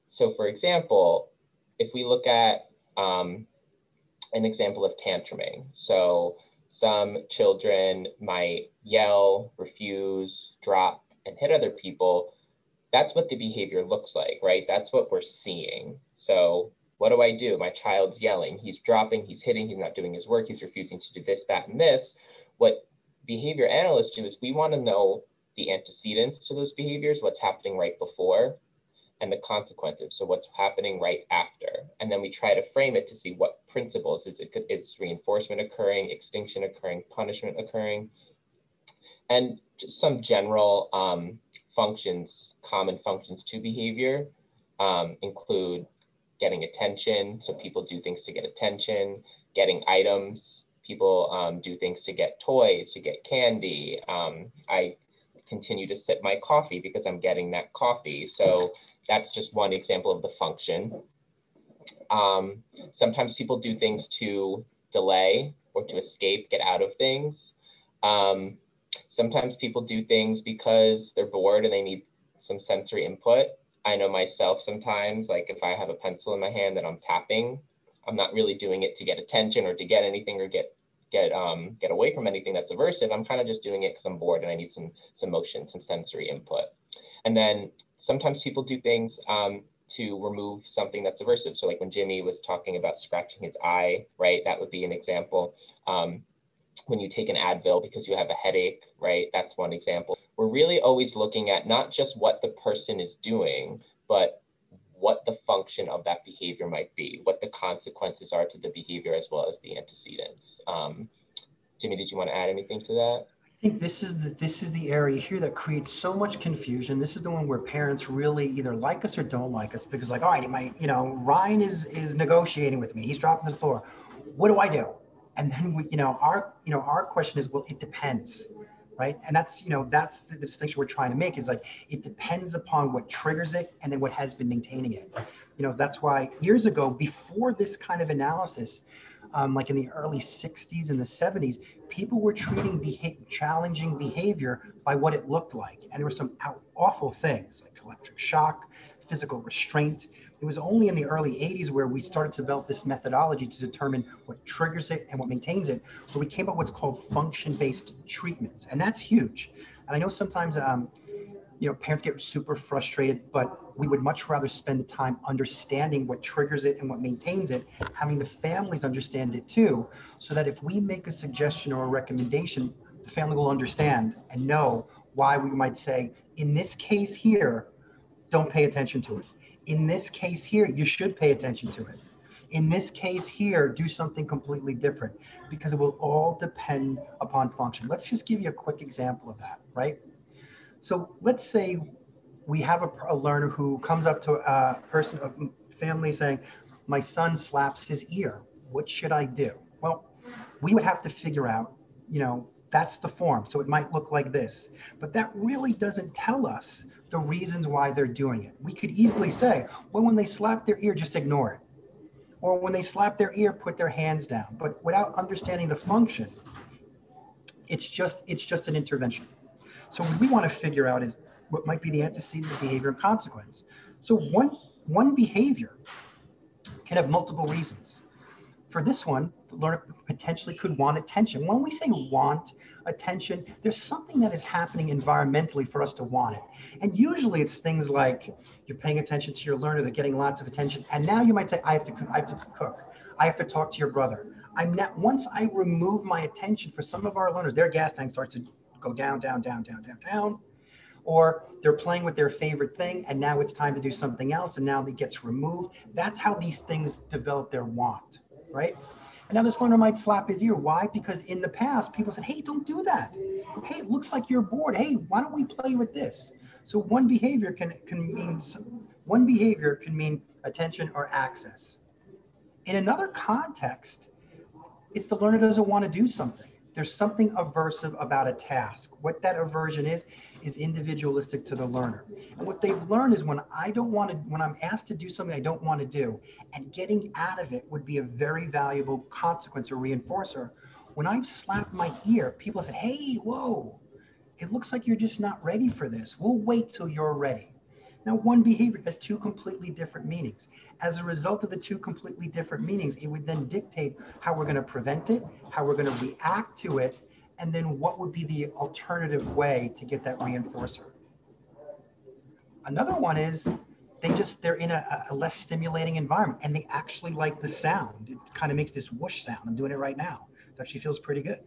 so, for example, if we look at an example of tantruming, so some children might yell, refuse, drop, and hit other people. That's what the behavior looks like, right? That's what we're seeing. So what do? My child's yelling, he's dropping, he's hitting, he's not doing his work, he's refusing to do this, that, and this. What behavior analysts do is we want to know the antecedents to those behaviors, what's happening right before, and the consequences, so what's happening right after. And then we try to frame it to see what principles, is reinforcement occurring, extinction occurring, punishment occurring, and just some general functions, common functions to behavior include getting attention, so people do things to get attention, getting items, people do things to get toys, to get candy. I continue to sip my coffee because I'm getting that coffee. So that's just one example of the function. Sometimes people do things to delay or to escape, get out of things. Sometimes people do things because they're bored and they need some sensory input. I know myself sometimes, like if I have a pencil in my hand that I'm tapping, I'm not really doing it to get attention or to get anything or get away from anything that's aversive. I'm kind of just doing it because I'm bored and I need some motion, some sensory input. And then sometimes people do things to remove something that's aversive. So like when Jimmy was talking about scratching his eye, right? That would be an example. When you take an Advil because you have a headache, right? That's one example. We're really always looking at not just what the person is doing, but what the function of that behavior might be, what the consequences are to the behavior as well as the antecedents. Jimmy, did you want to add anything to that? I think this is the area here that creates so much confusion. This is the one where parents really either like us or don't like us, because like, all right, Ryan is negotiating with me. He's dropping to the floor. What do I do? And then our question is, well, it depends, right? And that's the distinction we're trying to make, is like, it depends upon what triggers it and then what has been maintaining it. That's why years ago, before this kind of analysis, like in the early 60s and the 70s, people were treating challenging behavior by what it looked like. And there were some awful things like electric shock, physical restraint. It was only in the early 80s where we started to develop this methodology to determine what triggers it and what maintains it, where we came up with what's called function-based treatments. And that's huge. And I know sometimes parents get super frustrated, but we would much rather spend the time understanding what triggers it and what maintains it, having the families understand it too, so that if we make a suggestion or a recommendation, the family will understand and know why we might say, in this case here, don't pay attention to it. In this case here, you should pay attention to it. In this case here, do something completely different, because it will all depend upon function. Let's just give you a quick example of that, right? So let's say we have a learner who comes up to a family saying, my son slaps his ear. What should I do? Well, we would have to figure out, that's the form. So it might look like this, but that really doesn't tell us the reasons why they're doing it. We could easily say, well, when they slap their ear, just ignore it. Or when they slap their ear, put their hands down. But without understanding the function, it's just an intervention. So what we want to figure out is what might be the antecedent of behavior and consequence. So one behavior can have multiple reasons. For this one, the learner potentially could want attention. When we say want attention, there's something that is happening environmentally for us to want it. And usually it's things like you're paying attention to your learner, they're getting lots of attention. And now you might say, I have to cook. I have to talk to your brother. Once I remove my attention, for some of our learners, their gas tank starts to go down, down, down, down, down, down. Or they're playing with their favorite thing and now it's time to do something else and now it gets removed. That's how these things develop their want, right? And now this learner might slap his ear. Why? Because in the past, people said, hey, don't do that. Hey, it looks like you're bored. Hey, why don't we play with this? So one behavior can mean attention or access. In another context, it's the learner doesn't want to do something. There's something aversive about a task. What that aversion is individualistic to the learner. And what they've learned is when I'm asked to do something I don't want to do, and getting out of it would be a very valuable consequence or reinforcer. When I've slapped my ear, people said, hey, whoa, it looks like you're just not ready for this. We'll wait till you're ready. Now, one behavior has two completely different meanings. As a result of the two completely different meanings, it would then dictate how we're going to prevent it, how we're going to react to it, and then what would be the alternative way to get that reinforcer. Another one is they're in a less stimulating environment and they actually like the sound. It kind of makes this whoosh sound. I'm doing it right now. It actually feels pretty good.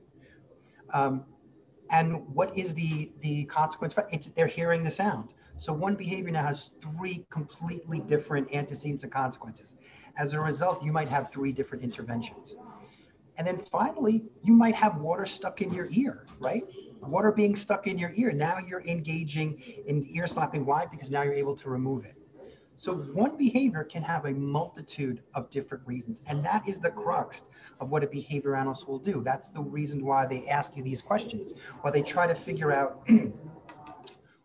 And what is the consequence? They're hearing the sound. So one behavior now has three completely different antecedents and consequences. As a result, you might have three different interventions. And then finally, you might have water stuck in your ear, right? Water being stuck in your ear. Now you're engaging in ear slapping. Why? Because now you're able to remove it. So one behavior can have a multitude of different reasons. And that is the crux of what a behavior analyst will do. That's the reason why they ask you these questions, why they try to figure out,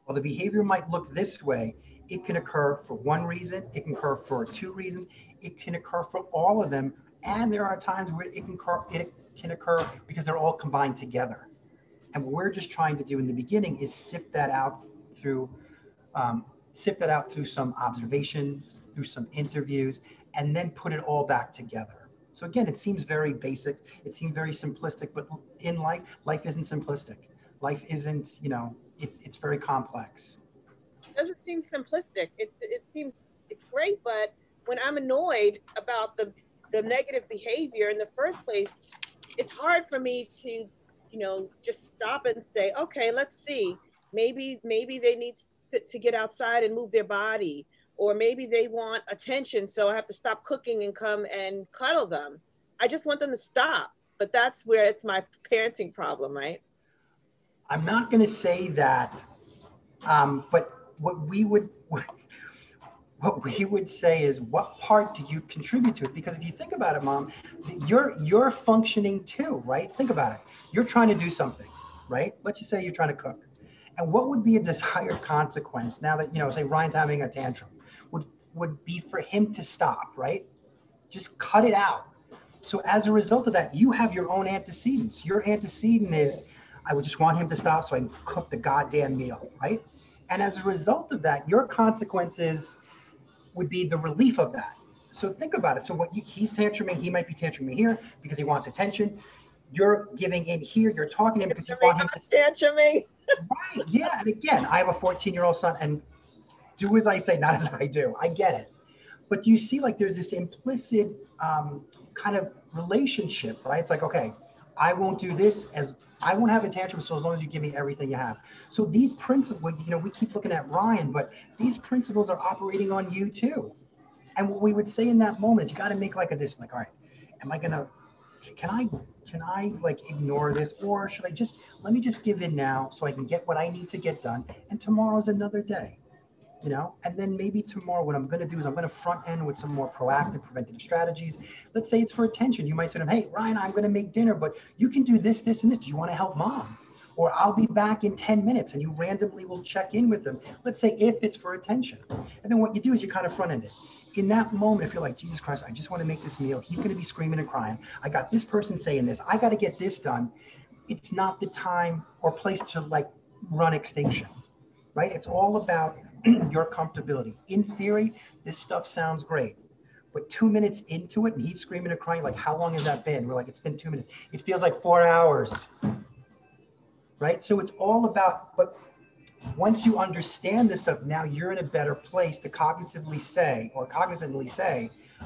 well, the behavior might look this way. It can occur for one reason. It can occur for two reasons. It can occur for all of them. And there are times where it can occur because they're all combined together. And what we're just trying to do in the beginning is sift that out through some observations, through some interviews, and then put it all back together. So again, it seems very basic. It seems very simplistic, but in life isn't simplistic. Life isn't, it's very complex. It doesn't seem simplistic. It seems it's great, but when I'm annoyed about the negative behavior in the first place, it's hard for me to, just stop and say, okay, let's see. Maybe they need to get outside and move their body, or maybe they want attention, so I have to stop cooking and come and cuddle them. I just want them to stop, but that's where it's my parenting problem, right? I'm not going to say that, but what we would say is, what part do you contribute to it? Because if you think about it, Mom, you're functioning too, right? Think about it. You're trying to do something, right? Let's just say you're trying to cook. And what would be a desired consequence now that, say Ryan's having a tantrum, would be for him to stop, right? Just cut it out. So as a result of that, you have your own antecedents. Your antecedent is, I would just want him to stop so I can cook the goddamn meal, right? And as a result of that, your consequences would be the relief of that. So think about it. So he's tantruming, he might be tantruming here because he wants attention. You're giving in here, you're talking to him because you want him to tantruming. Right, yeah. And again, I have a 14-year-old son, and do as I say, not as I do. I get it. But you see, like, there's this implicit kind of relationship, right? It's like, okay, I won't do this, as I won't have a tantrum, so as long as you give me everything you have. So these principles, we keep looking at Ryan, but these principles are operating on you too. And what we would say in that moment is, you got to make like a this, like, all right, can I like ignore this, or should I let me just give in now so I can get what I need to get done, and tomorrow's another day. And then maybe tomorrow what I'm going to do is I'm going to front end with some more proactive preventative strategies. Let's say it's for attention. You might say to them, hey, Ryan, I'm going to make dinner, but you can do this, this, and this. Do you want to help Mom? Or I'll be back in 10 minutes, and you randomly will check in with them. Let's say if it's for attention. And then what you do is you kind of front end it. In that moment, if you're like, Jesus Christ, I just want to make this meal. He's going to be screaming and crying. I got this person saying this. I got to get this done. It's not the time or place to like run extinction, right? It's all about your comfortability. In theory, this stuff sounds great, but 2 minutes into it and he's screaming and crying, like, how long has that been? We're like, it's been 2 minutes. It feels like 4 hours, right? So it's all about, but once you understand this stuff, now you're in a better place to cognitively say,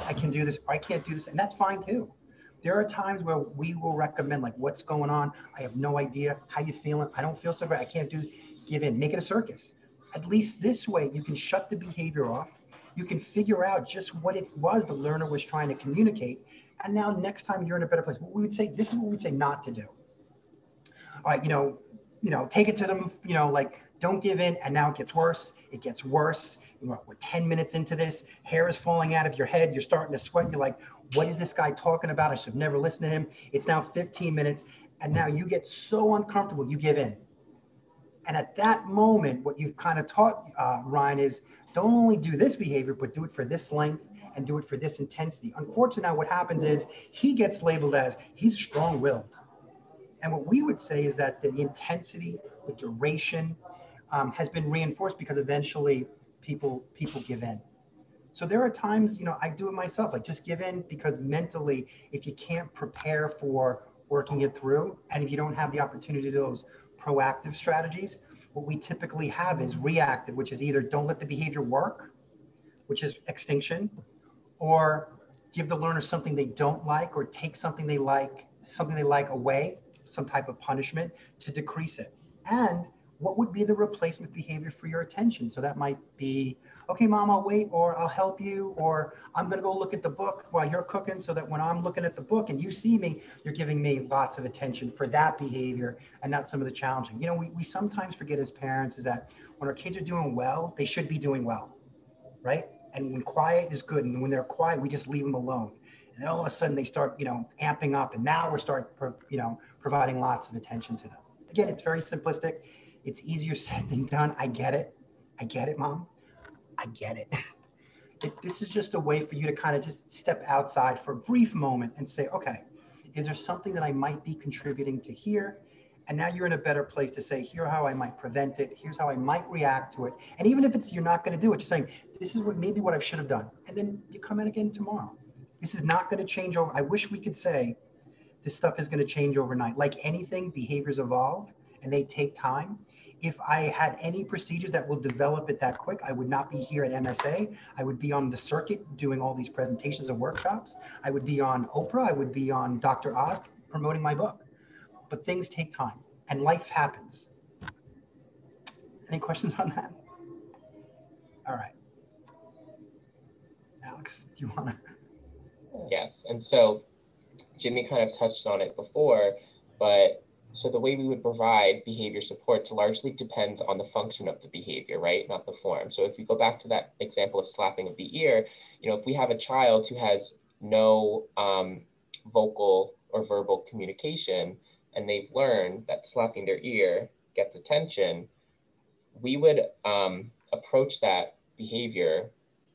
I can do this, or I can't do this. And that's fine too. There are times where we will recommend, like, what's going on? I have no idea. How you feeling? I don't feel so great. I can't give in, make it a circus. At least this way, you can shut the behavior off. You can figure out just what it was the learner was trying to communicate. And now next time you're in a better place, this is what we'd say not to do. All right, take it to them, like, don't give in. And now it gets worse. It gets worse. We're 10 minutes into this. Hair is falling out of your head. You're starting to sweat. You're like, what is this guy talking about? I should never listen to him. It's now 15 minutes. And now you get so uncomfortable, you give in. And at that moment, what you've kind of taught Ryan is, don't only do this behavior, but do it for this length and do it for this intensity. Unfortunately, now what happens is he gets labeled as he's strong-willed. And what we would say is that the intensity, the duration has been reinforced because eventually people give in. So there are times, I do it myself, like just give in, because mentally, if you can't prepare for working it through, and if you don't have the opportunity to do those proactive strategies, what we typically have is reactive, which is either don't let the behavior work, which is extinction, or give the learner something they don't like, or take something they like away, some type of punishment to decrease it. And what would be the replacement behavior for your attention? So that might be, okay, Mom, I'll wait, or I'll help you, or I'm going to go look at the book while you're cooking, so that when I'm looking at the book and you see me, you're giving me lots of attention for that behavior and not some of the challenging. We sometimes forget as parents is that when our kids are doing well, they should be doing well, right? And when quiet is good, and when they're quiet, we just leave them alone. And then all of a sudden they start, amping up, and now we're providing lots of attention to them. Again, it's very simplistic. It's easier said than done. I get it, Mom. I get it. This is just a way for you to kind of just step outside for a brief moment and say, okay, is there something that I might be contributing to here? And now you're in a better place to say, here's how I might prevent it. Here's how I might react to it. And even if you're not going to do it, you're saying, this is maybe what I should have done. And then you come in again tomorrow. This is not going to change over. I wish we could say this stuff is going to change overnight. Like anything, behaviors evolve and they take time. If I had any procedures that will develop it that quick, I would not be here at MSA. I would be on the circuit doing all these presentations and workshops. I would be on Oprah. I would be on Dr. Oz promoting my book. But things take time and life happens. Any questions on that? All right. Alex, do you want to? Yes. And so Jimmy kind of touched on it before, but So the way we would provide behavior support largely depends on the function of the behavior, right? Not the form. So if we go back to that example of slapping of the ear, you know, if we have a child who has no vocal or verbal communication, and they've learned that slapping their ear gets attention, we would approach that behavior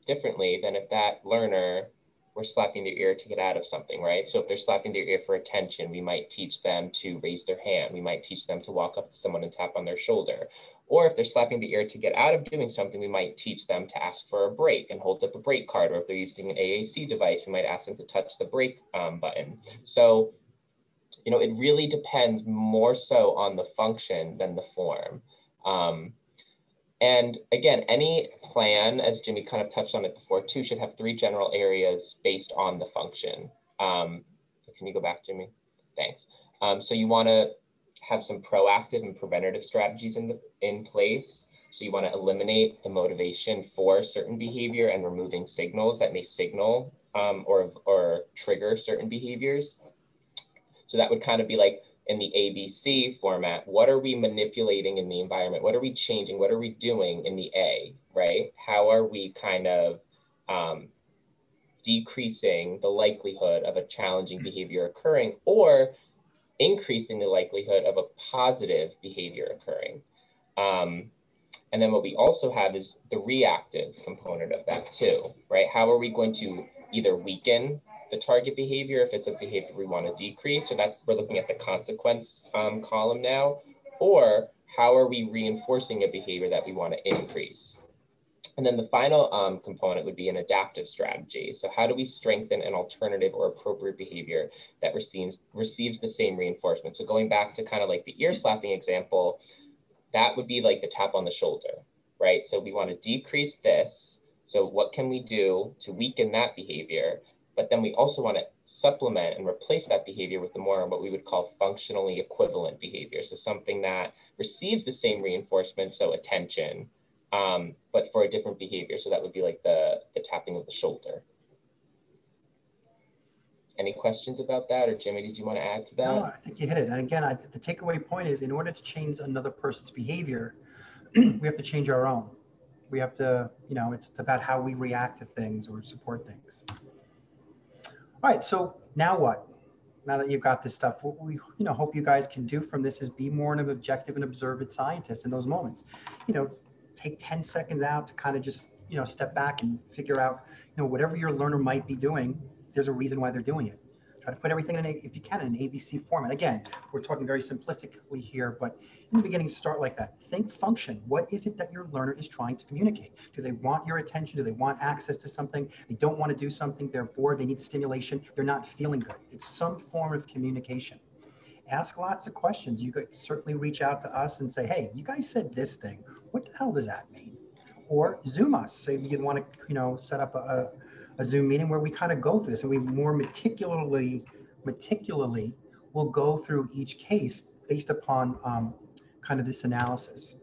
differently than if that learner were slapping their ear to get out of something, right? So if they're slapping their ear for attention, we might teach them to raise their hand. We might teach them to walk up to someone and tap on their shoulder. Or if they're slapping the ear to get out of doing something, we might teach them to ask for a break and hold up a break card. Or if they're using an AAC device, we might ask them to touch the break button. So, you know, it really depends more so on the function than the form. And again, any plan, as Jimmy kind of touched on it before too, should have 3 general areas based on the function. Can you go back, Jimmy? Thanks. So you want to have some proactive and preventative strategies in place. So you want to eliminate the motivation for certain behavior and removing signals that may signal or trigger certain behaviors. So that would kind of be like, in the ABC format, what are we manipulating in the environment? What are we changing? What are we doing in the A, right? How are we kind of decreasing the likelihood of a challenging behavior occurring or increasing the likelihood of a positive behavior occurring? And then what we also have is the reactive component of that too, right? How are we going to either weaken the target behavior if it's a behavior we want to decrease? So that's, we're looking at the consequence column now. Or how are we reinforcing a behavior that we want to increase? And then the final component would be an adaptive strategy. So how do we strengthen an alternative or appropriate behavior that receives the same reinforcement? So going back to kind of like the ear slapping example, that would be like the tap on the shoulder, right? So we want to decrease this. So what can we do to weaken that behavior? But then we also want to supplement and replace that behavior with the more what we would call functionally equivalent behavior. So something that receives the same reinforcement, so attention, but for a different behavior. So that would be like the tapping of the shoulder. Any questions about that? Or Jimmy, did you want to add to that? No, I think you hit it. And again, the takeaway point is, in order to change another person's behavior, we have to change our own. We have to, you know, it's about how we react to things or support things. All right, so now what? Now that you've got this stuff, what we hope you guys can do from this is be more of an objective and observant scientist in those moments. You know, take 10 seconds out to kind of just, you know, step back and figure out, you know, whatever your learner might be doing, there's a reason why they're doing it. Try to put everything in, if you can, in an ABC format. Again, we're talking very simplistically here, but in the beginning, start like that. Think function. What is it that your learner is trying to communicate? Do they want your attention? Do they want access to something? They don't want to do something. They're bored. They need stimulation. They're not feeling good. It's some form of communication. Ask lots of questions. You could certainly reach out to us and say, hey, you guys said this thing. What the hell does that mean? Or Zoom us. Say you want to, you know, set up a Zoom meeting where we kind of go through this and we more meticulously will go through each case based upon kind of this analysis.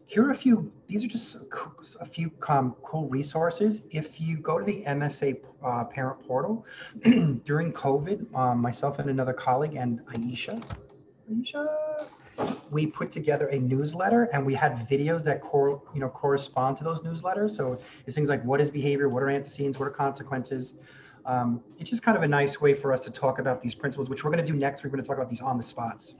Here are a few, these are just a few cool resources. If you go to the MSA parent portal, during COVID, myself and another colleague and Aisha, we put together a newsletter and we had videos that correspond to those newsletters. So it's things like, what is behavior? What are antecedents? What are consequences? It's just kind of a nice way for us to talk about these principles, which we're going to do next week. We're going to talk about these on the spots.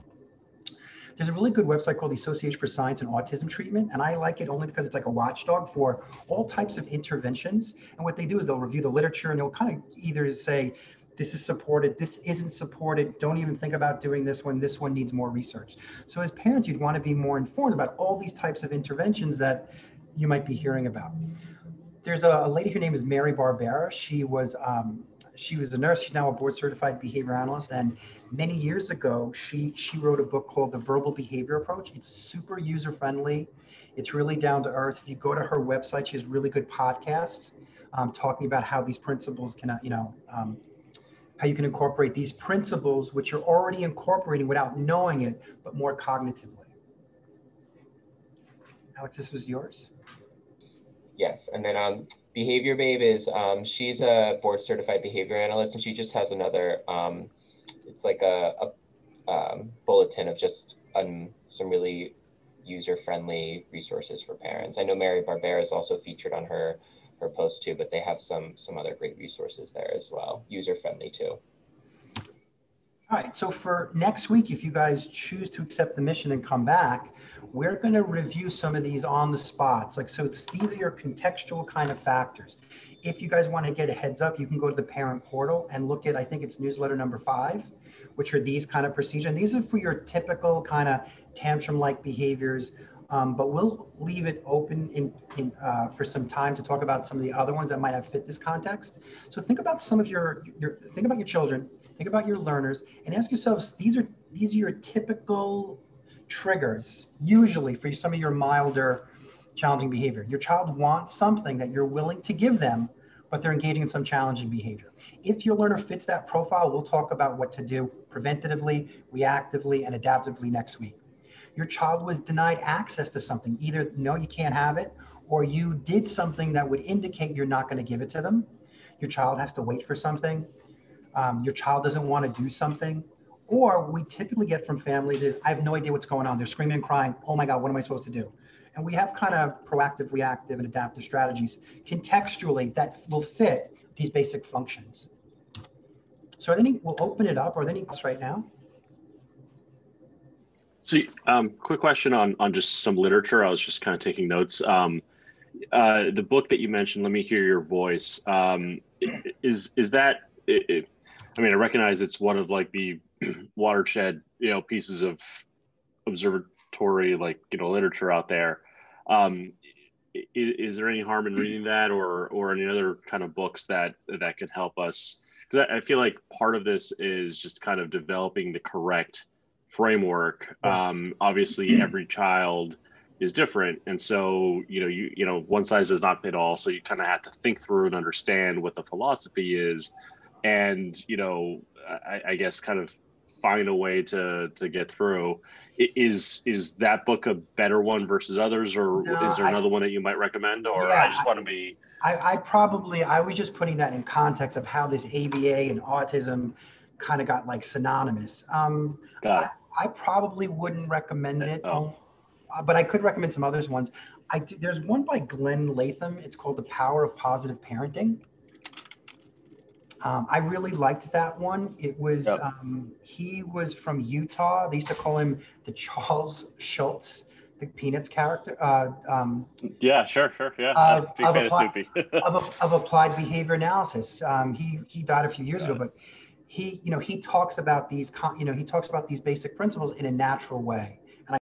There's a really good website called the Association for Science and Autism Treatment. And I like it only because it's like a watchdog for all types of interventions. And what they do is they'll review the literature and they'll kind of either say, this is supported, this isn't supported, don't even think about doing this one needs more research. So as parents, you'd want to be more informed about all these types of interventions that you might be hearing about. There's a lady, her name is Mary Barbera. She was a nurse, she's now a board certified behavior analyst. And many years ago, she wrote a book called The Verbal Behavior Approach. It's super user-friendly. It's really down to earth. If you go to her website, she has really good podcasts talking about how these principles can, how you can incorporate these principles, which you're already incorporating without knowing it, but more cognitively. Alex, this was yours. Yes, and then Behavior Babe is, she's a board certified behavior analyst, and she just has another, it's like a bulletin of just some really user-friendly resources for parents. I know Mary Barbera is also featured on her post too, but they have some other great resources there as well, user-friendly too. All right, so for next week, if you guys choose to accept the mission and come back, we're going to review some of these on the spots. Like, so these are your contextual kind of factors. If you guys want to get a heads up, you can go to the parent portal and look at, I think it's newsletter number 5, which are these kind of procedures. And these are for your typical kind of tantrum-like behaviors, but we'll leave it open for some time to talk about some of the other ones that might have fit this context. So think about some of think about your children, think about your learners, and ask yourselves, these are your typical triggers, usually for some of your milder, challenging behavior. Your child wants something that you're willing to give them, but they're engaging in some challenging behavior. If your learner fits that profile, we'll talk about what to do preventatively, reactively, and adaptively next week. Your child was denied access to something, either no, you can't have it, or you did something that would indicate you're not going to give it to them. Your child has to wait for something. Your child doesn't want to do something. Or we typically get from families is, I have no idea what's going on. They're screaming and crying. Oh my God, what am I supposed to do? And we have kind of proactive, reactive, and adaptive strategies contextually that will fit these basic functions. So we'll open it up. Are there any questions right now? So, quick question on just some literature. I was just kind of taking notes. The book that you mentioned, Let Me Hear Your Voice, is that? I mean, I recognize it's one of like the watershed, pieces of observatory, literature out there. Is there any harm in reading that, or any other kind of books that can help us? Because I feel like part of this is just kind of developing the correct framework. Obviously, every child is different, and so one size does not fit all. So you kind of have to think through and understand what the philosophy is, and I guess kind of find a way to get through. Is that book a better one versus others, or is there another one that you might recommend? Or I just want to be. I was just putting that in context of how this ABA and autism kind of got like synonymous. Got it. I probably wouldn't recommend it, but I could recommend some others ones. There's one by Glenn Latham. It's called The Power of Positive Parenting. I really liked that one. It was, he was from Utah. They used to call him the Charles Schultz, the Peanuts character. Yeah, sure. Yeah, big fan of Snoopy. of applied behavior analysis. He died a few years ago, but he talks about these, he talks about these basic principles in a natural way.